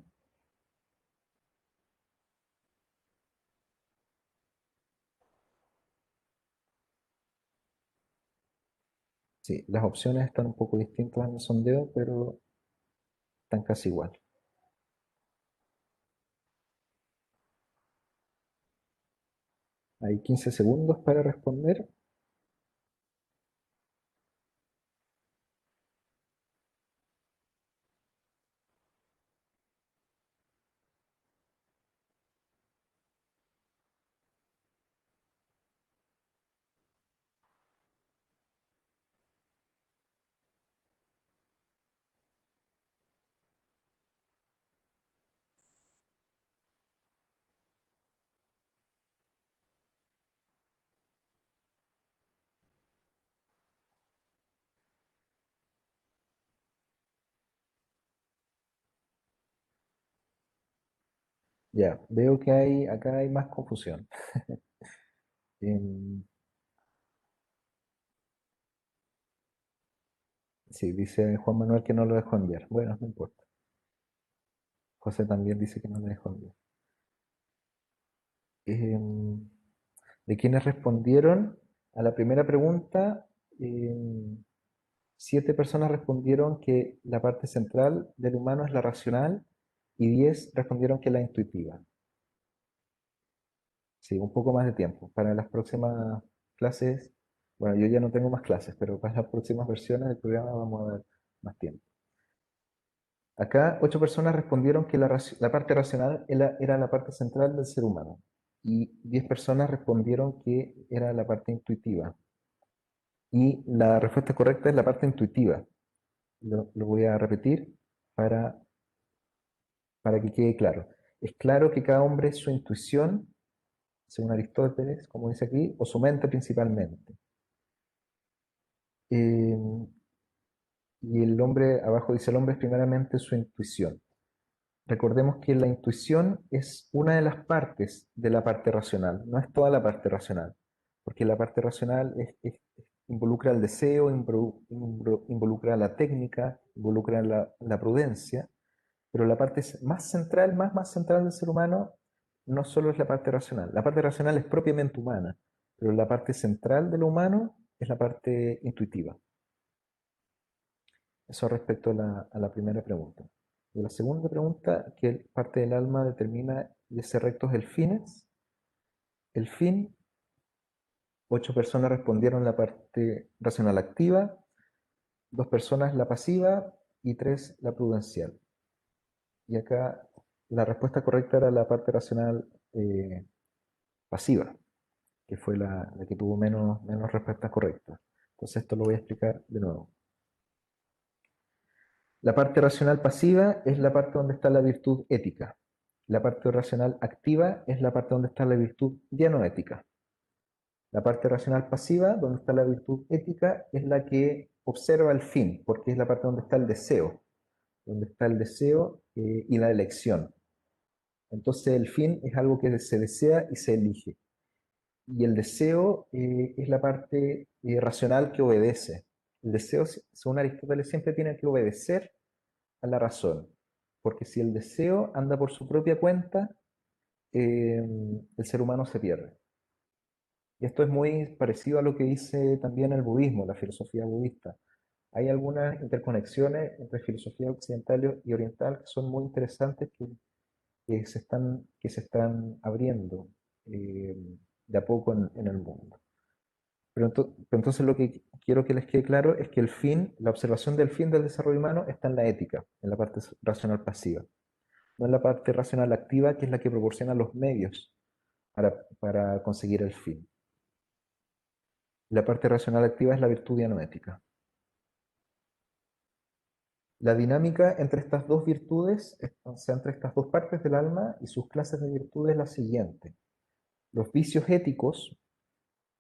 Sí, las opciones están un poco distintas en el sondeo, pero están casi igual. Hay 15 segundos para responder. Ya, veo que acá hay más confusión. Em, sí, dice Juan Manuel que no lo dejó enviar. Bueno, no importa. José también dice que no lo dejó enviar. Em, de quienes respondieron a la primera pregunta, 7 personas respondieron que la parte central del humano es la racional y 10 respondieron que la intuitiva. Sí, un poco más de tiempo. Para las próximas clases, bueno, yo ya no tengo más clases, pero para las próximas versiones del programa vamos a dar más tiempo. Acá 8 personas respondieron que la parte racional era la parte central del ser humano y 10 personas respondieron que era la parte intuitiva. Y la respuesta correcta es la parte intuitiva. Lo voy a repetir para, para que quede claro. Es claro que cada hombre es su intuición, según Aristóteles, como dice aquí, o su mente principalmente. Eh, y el hombre, abajo dice, el hombre es primeramente su intuición. Recordemos que la intuición es una de las partes de la parte racional, no es toda la parte racional, porque la parte racional involucra el deseo, involucra la técnica, involucra la prudencia, pero la parte más central, más central del ser humano, no solo es la parte racional es propiamente humana, pero la parte central de lo humano es la parte intuitiva. Eso respecto a la primera pregunta. Y la segunda pregunta, ¿qué parte del alma determina y hace rectos el fines? El fin, 8 personas respondieron la parte racional activa, 2 personas la pasiva y 3 la prudencial. Y acá la respuesta correcta era la parte racional pasiva, que fue la que tuvo menos respuestas correctas. Entonces esto lo voy a explicar de nuevo. La parte racional pasiva es la parte donde está la virtud ética. La parte racional activa es la parte donde está la virtud dianoética. La parte racional pasiva, donde está la virtud ética, es la que observa el fin, porque es la parte donde está el deseo, y la elección. Entonces el fin es algo que se desea y se elige. Y el deseo es la parte racional que obedece. El deseo, según Aristóteles, siempre tiene que obedecer a la razón, porque si el deseo anda por su propia cuenta, el ser humano se pierde. Y esto es muy parecido a lo que dice también el budismo, la filosofía budista. Hay algunas interconexiones entre filosofía occidental y oriental que son muy interesantes que se están abriendo de a poco en el mundo. pero entonces lo que quiero que les quede claro es que el fin, la observación del fin del desarrollo humano está en la ética, en la parte racional pasiva, no en la parte racional activa, que es la que proporciona los medios para conseguir el fin. La parte racional activa es la virtud dianoética. La dinámica entre estas dos virtudes, o sea, entre estas dos partes del alma y sus clases de virtud es la siguiente. Los vicios éticos,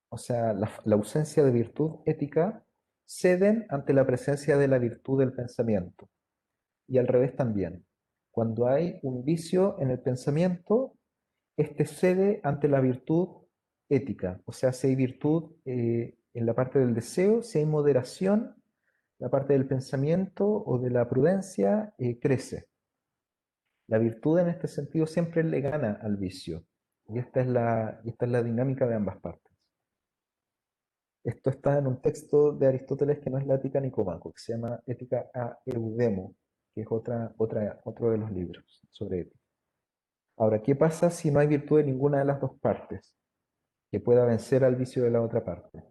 o sea, la ausencia de virtud ética, ceden ante la presencia de la virtud del pensamiento. Y al revés también. Cuando hay un vicio en el pensamiento, este cede ante la virtud ética. O sea, si hay virtud en la parte del deseo, si hay moderación, la parte del pensamiento o de la prudencia crece. La virtud en este sentido siempre le gana al vicio. Y esta es la dinámica de ambas partes. Esto está en un texto de Aristóteles que no es la Ética Nicomaco, que se llama Ética a Eudemo, que es otro de los libros sobre ética. Ahora, ¿qué pasa si no hay virtud de ninguna de las dos partes que pueda vencer al vicio de la otra parte?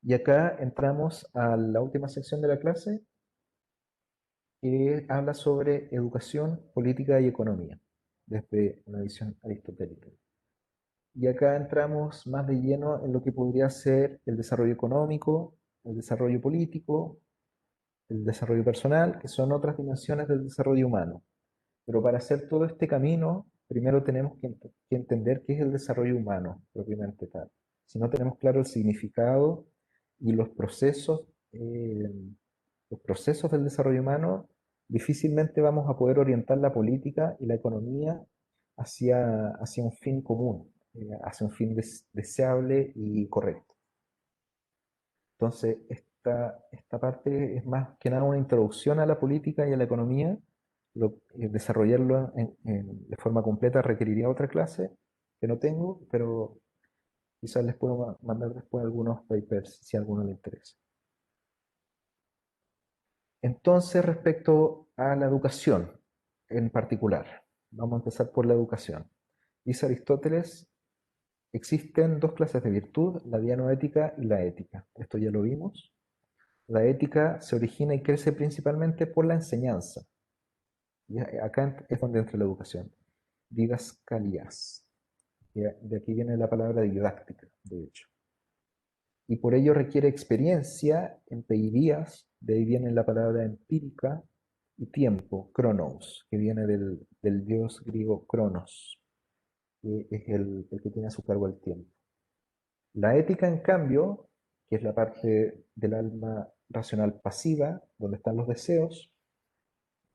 Y acá entramos a la última sección de la clase, que habla sobre educación, política y economía, desde una visión aristotélica. Y acá entramos más de lleno en lo que podría ser el desarrollo económico, el desarrollo político, el desarrollo personal, que son otras dimensiones del desarrollo humano. Pero para hacer todo este camino, primero tenemos que entender qué es el desarrollo humano, propiamente tal. Si no tenemos claro el significado y los procesos del desarrollo humano, difícilmente vamos a poder orientar la política y la economía hacia un fin común, hacia un fin deseable y correcto. Entonces, esta parte es más que nada una introducción a la política y a la economía. Desarrollarlo de forma completa requeriría otra clase que no tengo, pero quizás les puedo mandar después algunos papers si a alguno le interesa. Entonces, respecto a la educación en particular, vamos a empezar por la educación. Dice Aristóteles, existen dos clases de virtud, la dianoética y la ética. Esto ya lo vimos. La ética se origina y crece principalmente por la enseñanza. Y acá es donde entra la educación. Didascalias. De aquí viene la palabra didáctica, de hecho. Y por ello requiere experiencia, empeirías, de ahí viene la palabra empírica, y tiempo, cronos, que viene del dios griego Cronos, que es el que tiene a su cargo el tiempo. La ética, en cambio, que es la parte del alma racional pasiva, donde están los deseos,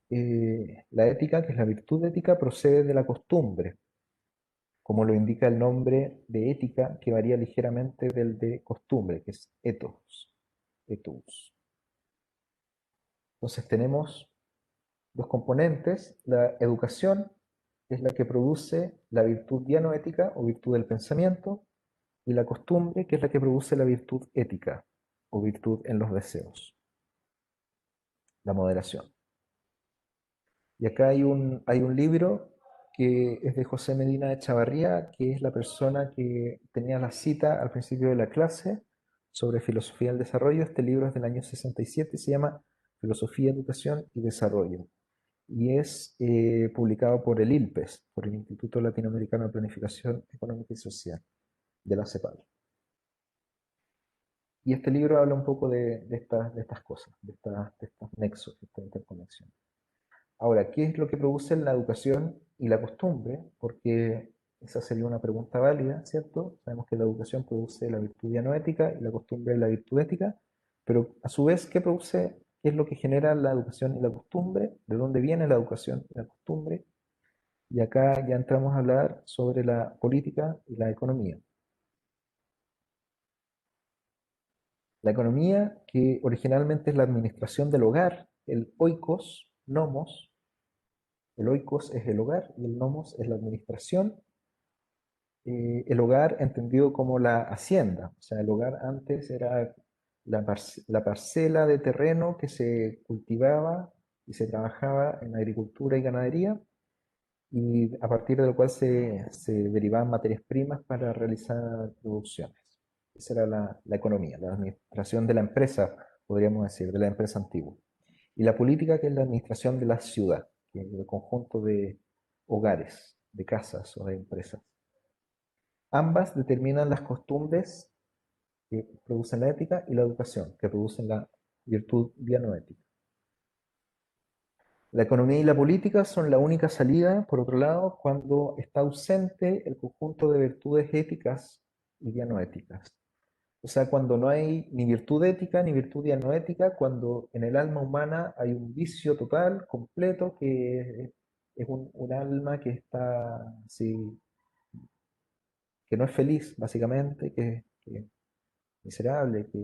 la ética, que es la virtud ética, procede de la costumbre, como lo indica el nombre de ética, que varía ligeramente del de costumbre, que es ethos, ethos. Entonces tenemos dos componentes. La educación es la que produce la virtud dianoética o virtud del pensamiento, y la costumbre, que es la que produce la virtud ética o virtud en los deseos, la moderación. Y acá hay un libro que es de José Medina de Chavarría, que es la persona que tenía la cita al principio de la clase sobre filosofía del desarrollo. Este libro es del año 67 y se llama Filosofía, Educación y Desarrollo. Y es publicado por el ILPES, por el Instituto Latinoamericano de Planificación Económica y Social, de la CEPAL. Y este libro habla un poco de estas cosas, de estos nexos, de esta interconexión. Ahora, ¿qué es lo que producen la educación y la costumbre? Porque esa sería una pregunta válida, ¿cierto? Sabemos que la educación produce la virtud dianoética y la costumbre la virtud ética, pero a su vez, ¿qué produce? ¿Qué es lo que genera la educación y la costumbre? ¿De dónde viene la educación y la costumbre? Y acá ya entramos a hablar sobre la política y la economía. La economía, que originalmente es la administración del hogar, el oikos, nomos. El oikos es el hogar y el nomos es la administración. El hogar entendido como la hacienda, o sea, el hogar antes era la parcela de terreno que se cultivaba y se trabajaba en agricultura y ganadería, y a partir de lo cual se derivaban materias primas para realizar producciones. Esa era la economía, la administración de la empresa, podríamos decir, de la empresa antigua. Y la política, que es la administración de la ciudad, que es el conjunto de hogares, de casas o de empresas. Ambas determinan las costumbres que producen la ética y la educación, que producen la virtud dianoética. La economía y la política son la única salida, por otro lado, cuando está ausente el conjunto de virtudes éticas y dianoéticas. O sea, cuando no hay ni virtud ética ni virtud dianoética, cuando en el alma humana hay un vicio total, completo, que es un alma que está así, que no es feliz, básicamente, que es miserable, que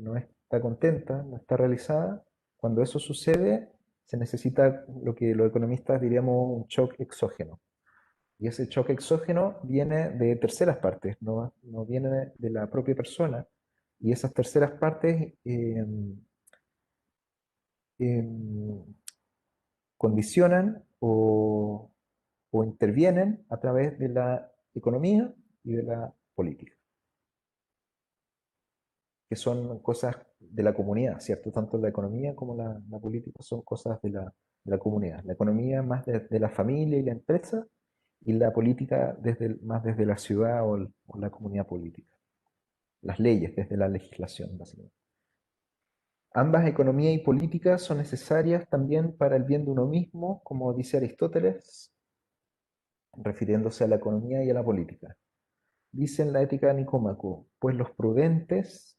no está contenta, no está realizada. Cuando eso sucede, se necesita lo que los economistas diríamos un shock exógeno. Y ese choque exógeno viene de terceras partes, no viene de la propia persona. Y esas terceras partes condicionan o intervienen a través de la economía y de la política, que son cosas de la comunidad, ¿cierto? Tanto la economía como la política son cosas de la comunidad. La economía más de la familia y la empresa, y la política más desde la ciudad o la comunidad política. Las leyes, desde la legislación, básicamente. Ambas, economía y política, son necesarias también para el bien de uno mismo, como dice Aristóteles, refiriéndose a la economía y a la política. Dice en la Ética de Nicómaco, pues los prudentes,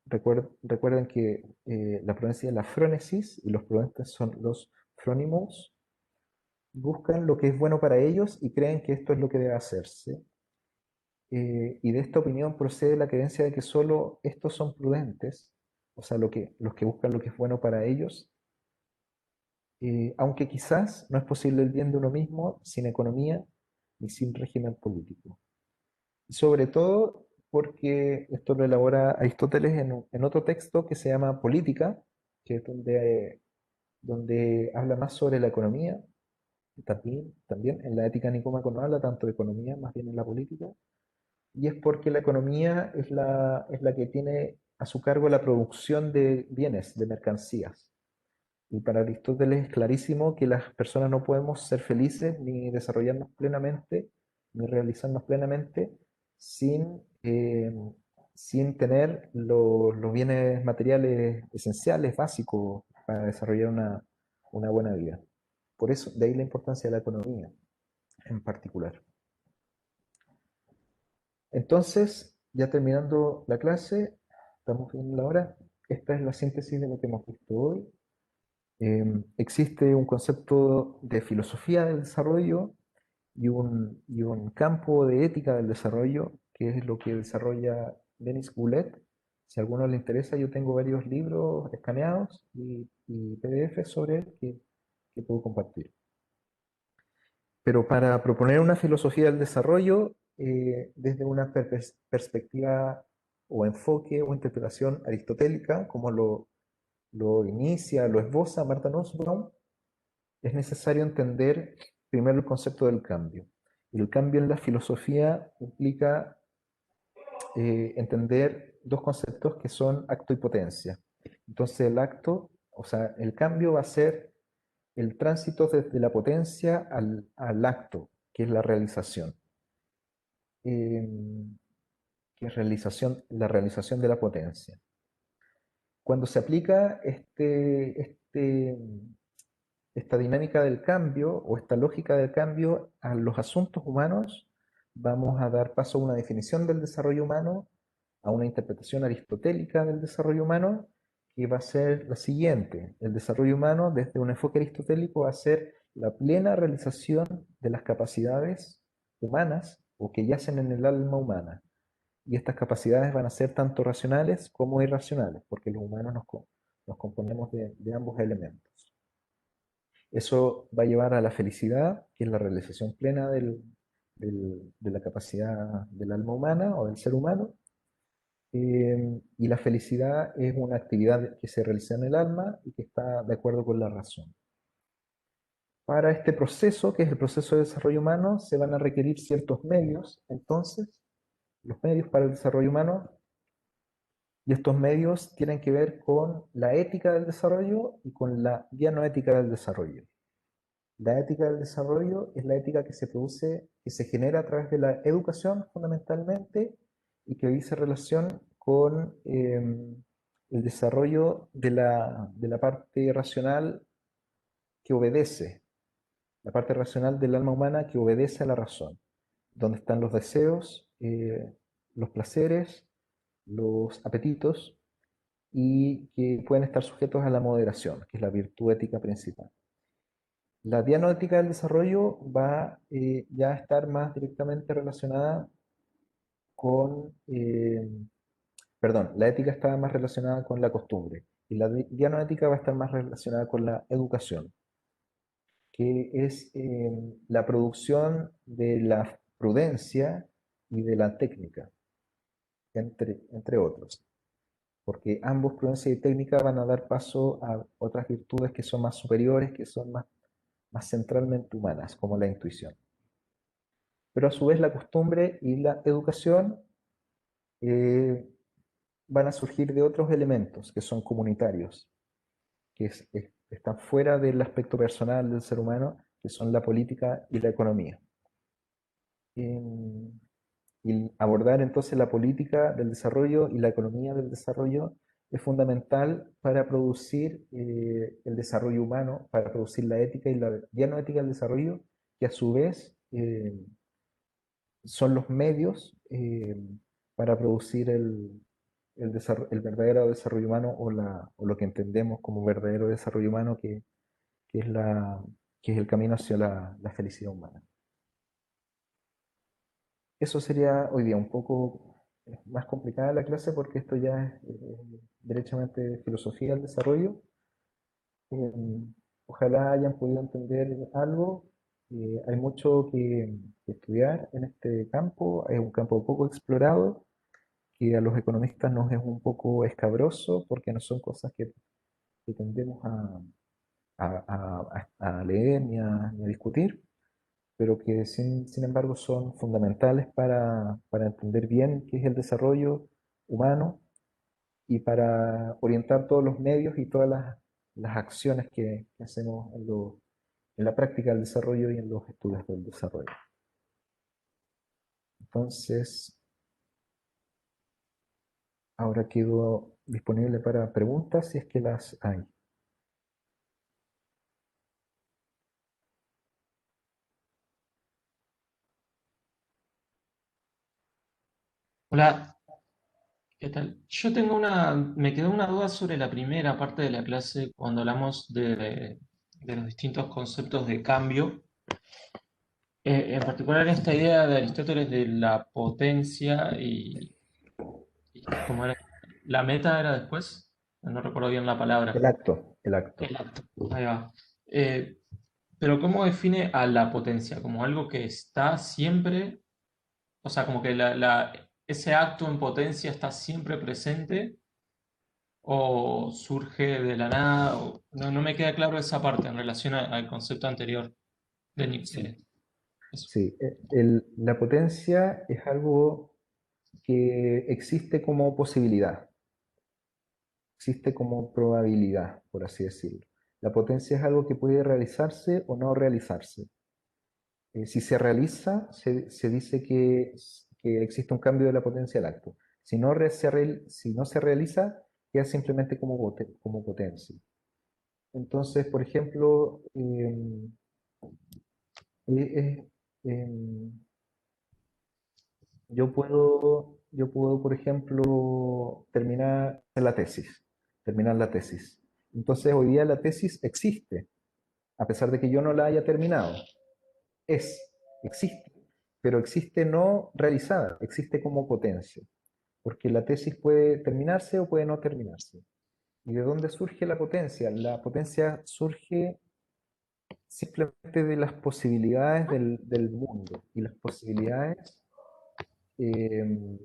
recuerden que la prudencia es la frónesis y los prudentes son los frónimos, buscan lo que es bueno para ellos y creen que esto es lo que debe hacerse. Y de esta opinión procede la creencia de que solo estos son prudentes, o sea, los que buscan lo que es bueno para ellos, aunque quizás no es posible el bien de uno mismo sin economía ni sin régimen político. Y sobre todo porque esto lo elabora Aristóteles en otro texto que se llama Política, que es donde habla más sobre la economía. También en la Ética de Nicómaco no habla tanto de economía, más bien en la política. Y es porque la economía es la que tiene a su cargo la producción de bienes, de mercancías. Y para Aristóteles es clarísimo que las personas no podemos ser felices ni desarrollarnos plenamente, ni realizarnos plenamente sin tener los bienes materiales esenciales, básicos, para desarrollar una buena vida. Por eso, de ahí la importancia de la economía en particular. Entonces, ya terminando la clase, estamos viendo la hora. Esta es la síntesis de lo que hemos visto hoy. Existe un concepto de filosofía del desarrollo y un campo de ética del desarrollo, que es lo que desarrolla Denis Goulet. Si a alguno le interesa, yo tengo varios libros escaneados y PDF sobre él que puedo compartir. Pero para proponer una filosofía del desarrollo desde una perspectiva o enfoque o interpretación aristotélica, como lo inicia, lo esboza Martha Nussbaum, es necesario entender primero el concepto del cambio. Y el cambio en la filosofía implica entender dos conceptos que son acto y potencia. Entonces el acto, o sea, el cambio va a ser el tránsito desde la potencia al acto, que es la realización. Que es la realización de la potencia. Cuando se aplica esta dinámica del cambio o esta lógica del cambio a los asuntos humanos, vamos a dar paso a una definición del desarrollo humano, a una interpretación aristotélica del desarrollo humano, que va a ser la siguiente. El desarrollo humano, desde un enfoque aristotélico, va a ser la plena realización de las capacidades humanas o que yacen en el alma humana. Y estas capacidades van a ser tanto racionales como irracionales, porque los humanos nos componemos de ambos elementos. Eso va a llevar a la felicidad, que es la realización plena de la capacidad del alma humana o del ser humano. Y la felicidad es una actividad que se realiza en el alma y que está de acuerdo con la razón. Para este proceso, que es el proceso de desarrollo humano, se van a requerir ciertos medios, entonces, los medios para el desarrollo humano, y estos medios tienen que ver con la ética del desarrollo y con la guía no ética del desarrollo. La ética del desarrollo es la ética que se produce, que se genera a través de la educación fundamentalmente y que dice relación con el desarrollo de la parte racional que obedece, la parte racional del alma humana que obedece a la razón, donde están los deseos, los placeres, los apetitos y que pueden estar sujetos a la moderación, que es la virtud ética principal. La dianoética del desarrollo va ya a estar más directamente relacionada con, perdón, la ética está más relacionada con la costumbre y la dianoética va a estar más relacionada con la educación, que es la producción de la prudencia y de la técnica, entre otros, porque ambos, prudencia y técnica, van a dar paso a otras virtudes que son más superiores, que son más centralmente humanas, como la intuición. Pero a su vez la costumbre y la educación eh, van a surgir de otros elementos que son comunitarios, que están fuera del aspecto personal del ser humano, que son la política y la economía. Y abordar entonces la política del desarrollo y la economía del desarrollo es fundamental para producir el desarrollo humano, para producir la ética y la ya no ética del desarrollo, que a su vez son los medios para producir el verdadero desarrollo humano o lo que entendemos como verdadero desarrollo humano, que es, que es el camino hacia la felicidad humana. Eso sería hoy día un poco más complicada la clase porque esto ya es derechamente filosofía del desarrollo. Eh, Ojalá hayan podido entender algo. Hay mucho que estudiar en este campo, es un campo poco explorado, que a los economistas nos es un poco escabroso porque no son cosas que tendemos a leer ni a discutir, pero que sin embargo son fundamentales para entender bien qué es el desarrollo humano y para orientar todos los medios y todas las acciones que hacemos en la práctica del desarrollo y en los estudios del desarrollo. Entonces, ahora quedo disponible para preguntas si es que las hay. Hola, ¿qué tal? Me quedó una duda sobre la primera parte de la clase cuando hablamos de los distintos conceptos de cambio. En particular esta idea de Aristóteles de la potencia y ¿cómo era? La meta era después, no recuerdo bien la palabra. El acto, el acto. El acto, ahí va. Eh, pero ¿cómo define a la potencia? ¿Como algo que está siempre, o sea, como que ese acto en potencia está siempre presente? ¿O surge de la nada? No me queda claro esa parte en relación al concepto anterior de Sí, Nietzsche. Eso. sí. La potencia es algo que existe como posibilidad, existe como probabilidad, por así decirlo. La potencia es algo que puede realizarse o no realizarse. Si se realiza, se dice que existe un cambio de la potencia al acto. Si no se realiza, queda simplemente como potencia. Entonces, por ejemplo, eh, em, yo puedo, por ejemplo, terminar la tesis. Entonces, hoy día la tesis existe, a pesar de que yo no la haya terminado. Es, existe, pero existe no realizada, existe como potencia, porque la tesis puede terminarse o puede no terminarse. ¿Y de dónde surge la potencia? La potencia surge simplemente de las posibilidades del mundo, y las posibilidades eh,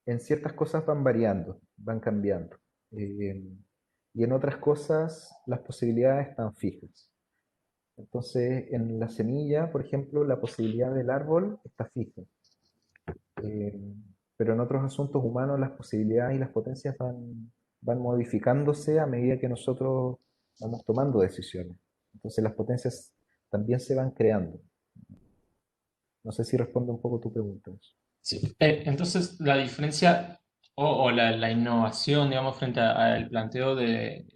en ciertas cosas van variando, van cambiando. Eh, y en otras cosas las posibilidades están fijas. Entonces, en la semilla, por ejemplo, la posibilidad del árbol está fija. Eh, pero en otros asuntos humanos las posibilidades y las potencias van modificándose a medida que nosotros vamos tomando decisiones. Entonces las potencias también se van creando. No sé si responde un poco tu pregunta. Sí. Entonces, la diferencia o la innovación, digamos, frente al planteo de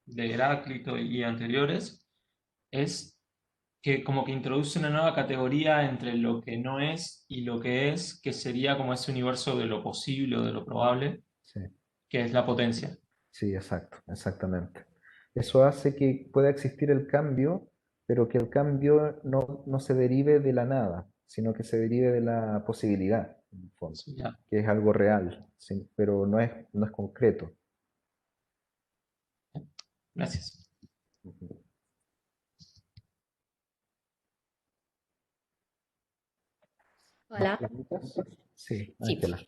Heráclito y anteriores, es que como que introduce una nueva categoría entre lo que no es y lo que es, que sería como ese universo de lo posible o de lo probable, Sí, que es la potencia. sí, exacto, exactamente. Eso hace que pueda existir el cambio, pero que el cambio no se derive de la nada, sino que se derive de la posibilidad, en el fondo, Sí, ya. que es algo real, sí, pero no es concreto. Gracias. Ujú. ¿Más Hola. preguntas? Sí, Sí, Ángela.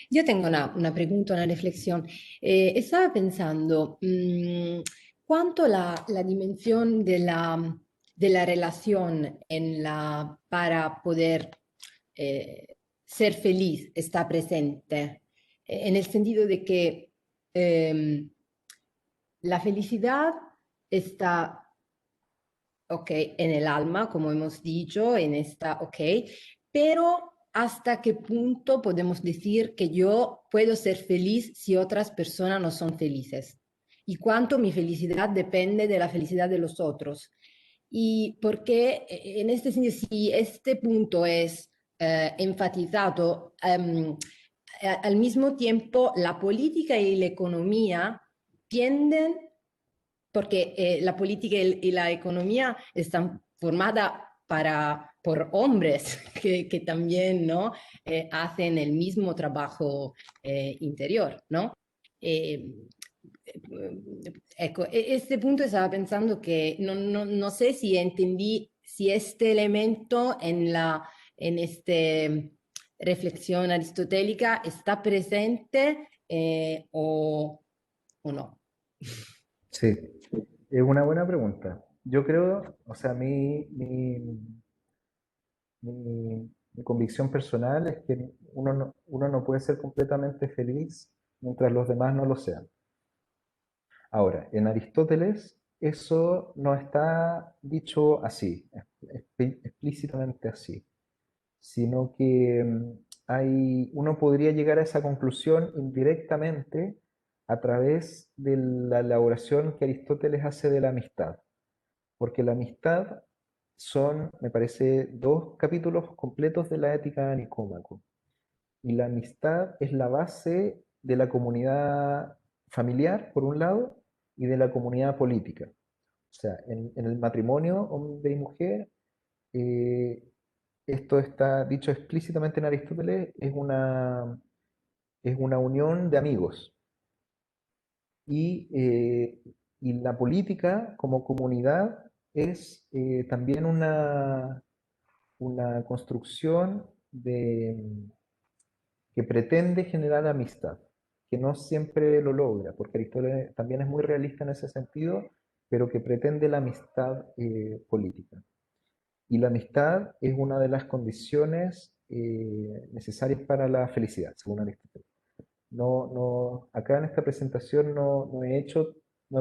yo tengo una pregunta, una reflexión. Estaba pensando, ¿cuánto la dimensión de la relación para poder ser feliz está presente? En el sentido de que em, la felicidad está, ok, en el alma, como hemos dicho, ok, pero ¿hasta qué punto podemos decir que yo puedo ser feliz si otras personas no son felices? ¿Y cuánto mi felicidad depende de la felicidad de los otros? Y porque en este sentido, si este punto es enfatizado, al mismo tiempo la política y la economía tienden porque la política y la economía están formadas por hombres que también, ¿no? Hacen el mismo trabajo interior, ¿no? Eh, ecco, este punto estaba pensando que no sé si entendí si este elemento en esta reflexión aristotélica está presente o no. Sí, es una buena pregunta. Yo creo, o sea, mi convicción personal es que uno no puede ser completamente feliz mientras los demás no lo sean. Ahora, en Aristóteles eso no está dicho así, explícitamente así, sino que uno podría llegar a esa conclusión indirectamente a través de la elaboración que Aristóteles hace de la amistad, porque la amistad son, me parece, dos capítulos completos de la Ética de Nicómaco. Y la amistad es la base de la comunidad familiar, por un lado, y de la comunidad política. O sea, en el matrimonio, hombre y mujer, eh, esto está dicho explícitamente en Aristóteles, es una unión de amigos. Y, eh, y la política como comunidad es también una construcción que pretende generar amistad, que no siempre lo logra, porque Aristóteles también es muy realista en ese sentido, pero que pretende la amistad política. Y la amistad es una de las condiciones necesarias para la felicidad, según Aristóteles. Acá en esta presentación no he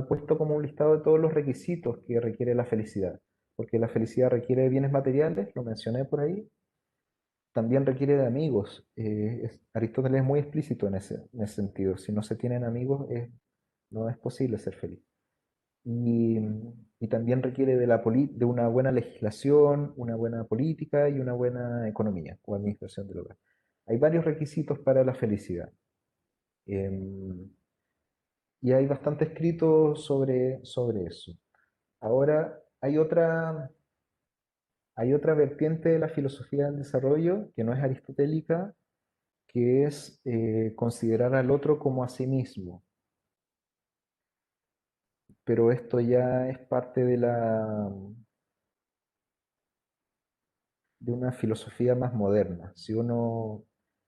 puesto como un listado de todos los requisitos que requiere la felicidad, porque la felicidad requiere de bienes materiales, lo mencioné por ahí, también requiere de amigos. Aristóteles es muy explícito en ese sentido. Si no se tienen amigos, no es posible ser feliz. Y, y también requiere de una buena legislación, una buena política y una buena economía o administración del hogar. Hay varios requisitos para la felicidad. Em, y hay bastante escrito sobre eso. Ahora, hay otra vertiente de la filosofía del desarrollo que no es aristotélica, que es considerar al otro como a sí mismo. Pero esto ya es parte de una filosofía más moderna. Si uno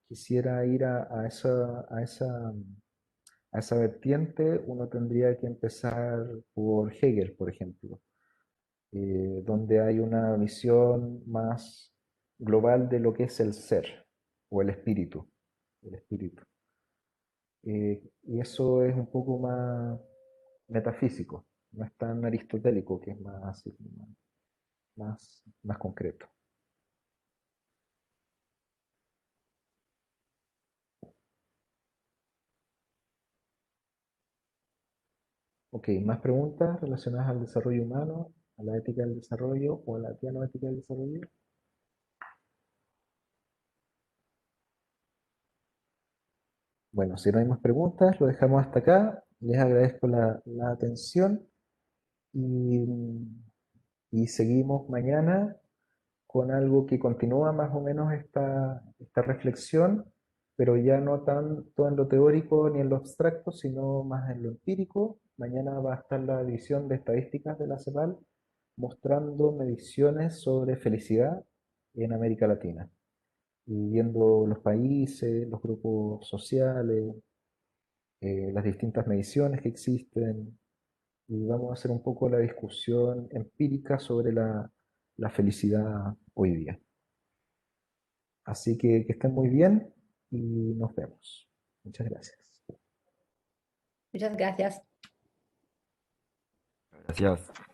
quisiera ir a esa vertiente, uno tendría que empezar por Hegel, por ejemplo, donde hay una visión más global de lo que es el ser. o el espíritu. El espíritu. Y eso es un poco más metafísico, no es tan aristotélico, que es más, así, más concreto. Ok, ¿más preguntas relacionadas al desarrollo humano, a la ética del desarrollo o a la ética del desarrollo? Bueno, si no hay más preguntas, lo dejamos hasta acá. Les agradezco la atención y, y seguimos mañana con algo que continúa más o menos esta reflexión, pero ya no tanto en lo teórico ni en lo abstracto, sino más en lo empírico. Mañana va a estar la edición de estadísticas de la CEPAL mostrando mediciones sobre felicidad en América Latina y viendo los países, los grupos sociales, las distintas mediciones que existen, y vamos a hacer un poco la discusión empírica sobre la felicidad hoy día. Así que estén muy bien y nos vemos. Muchas gracias. Muchas gracias. Gracias.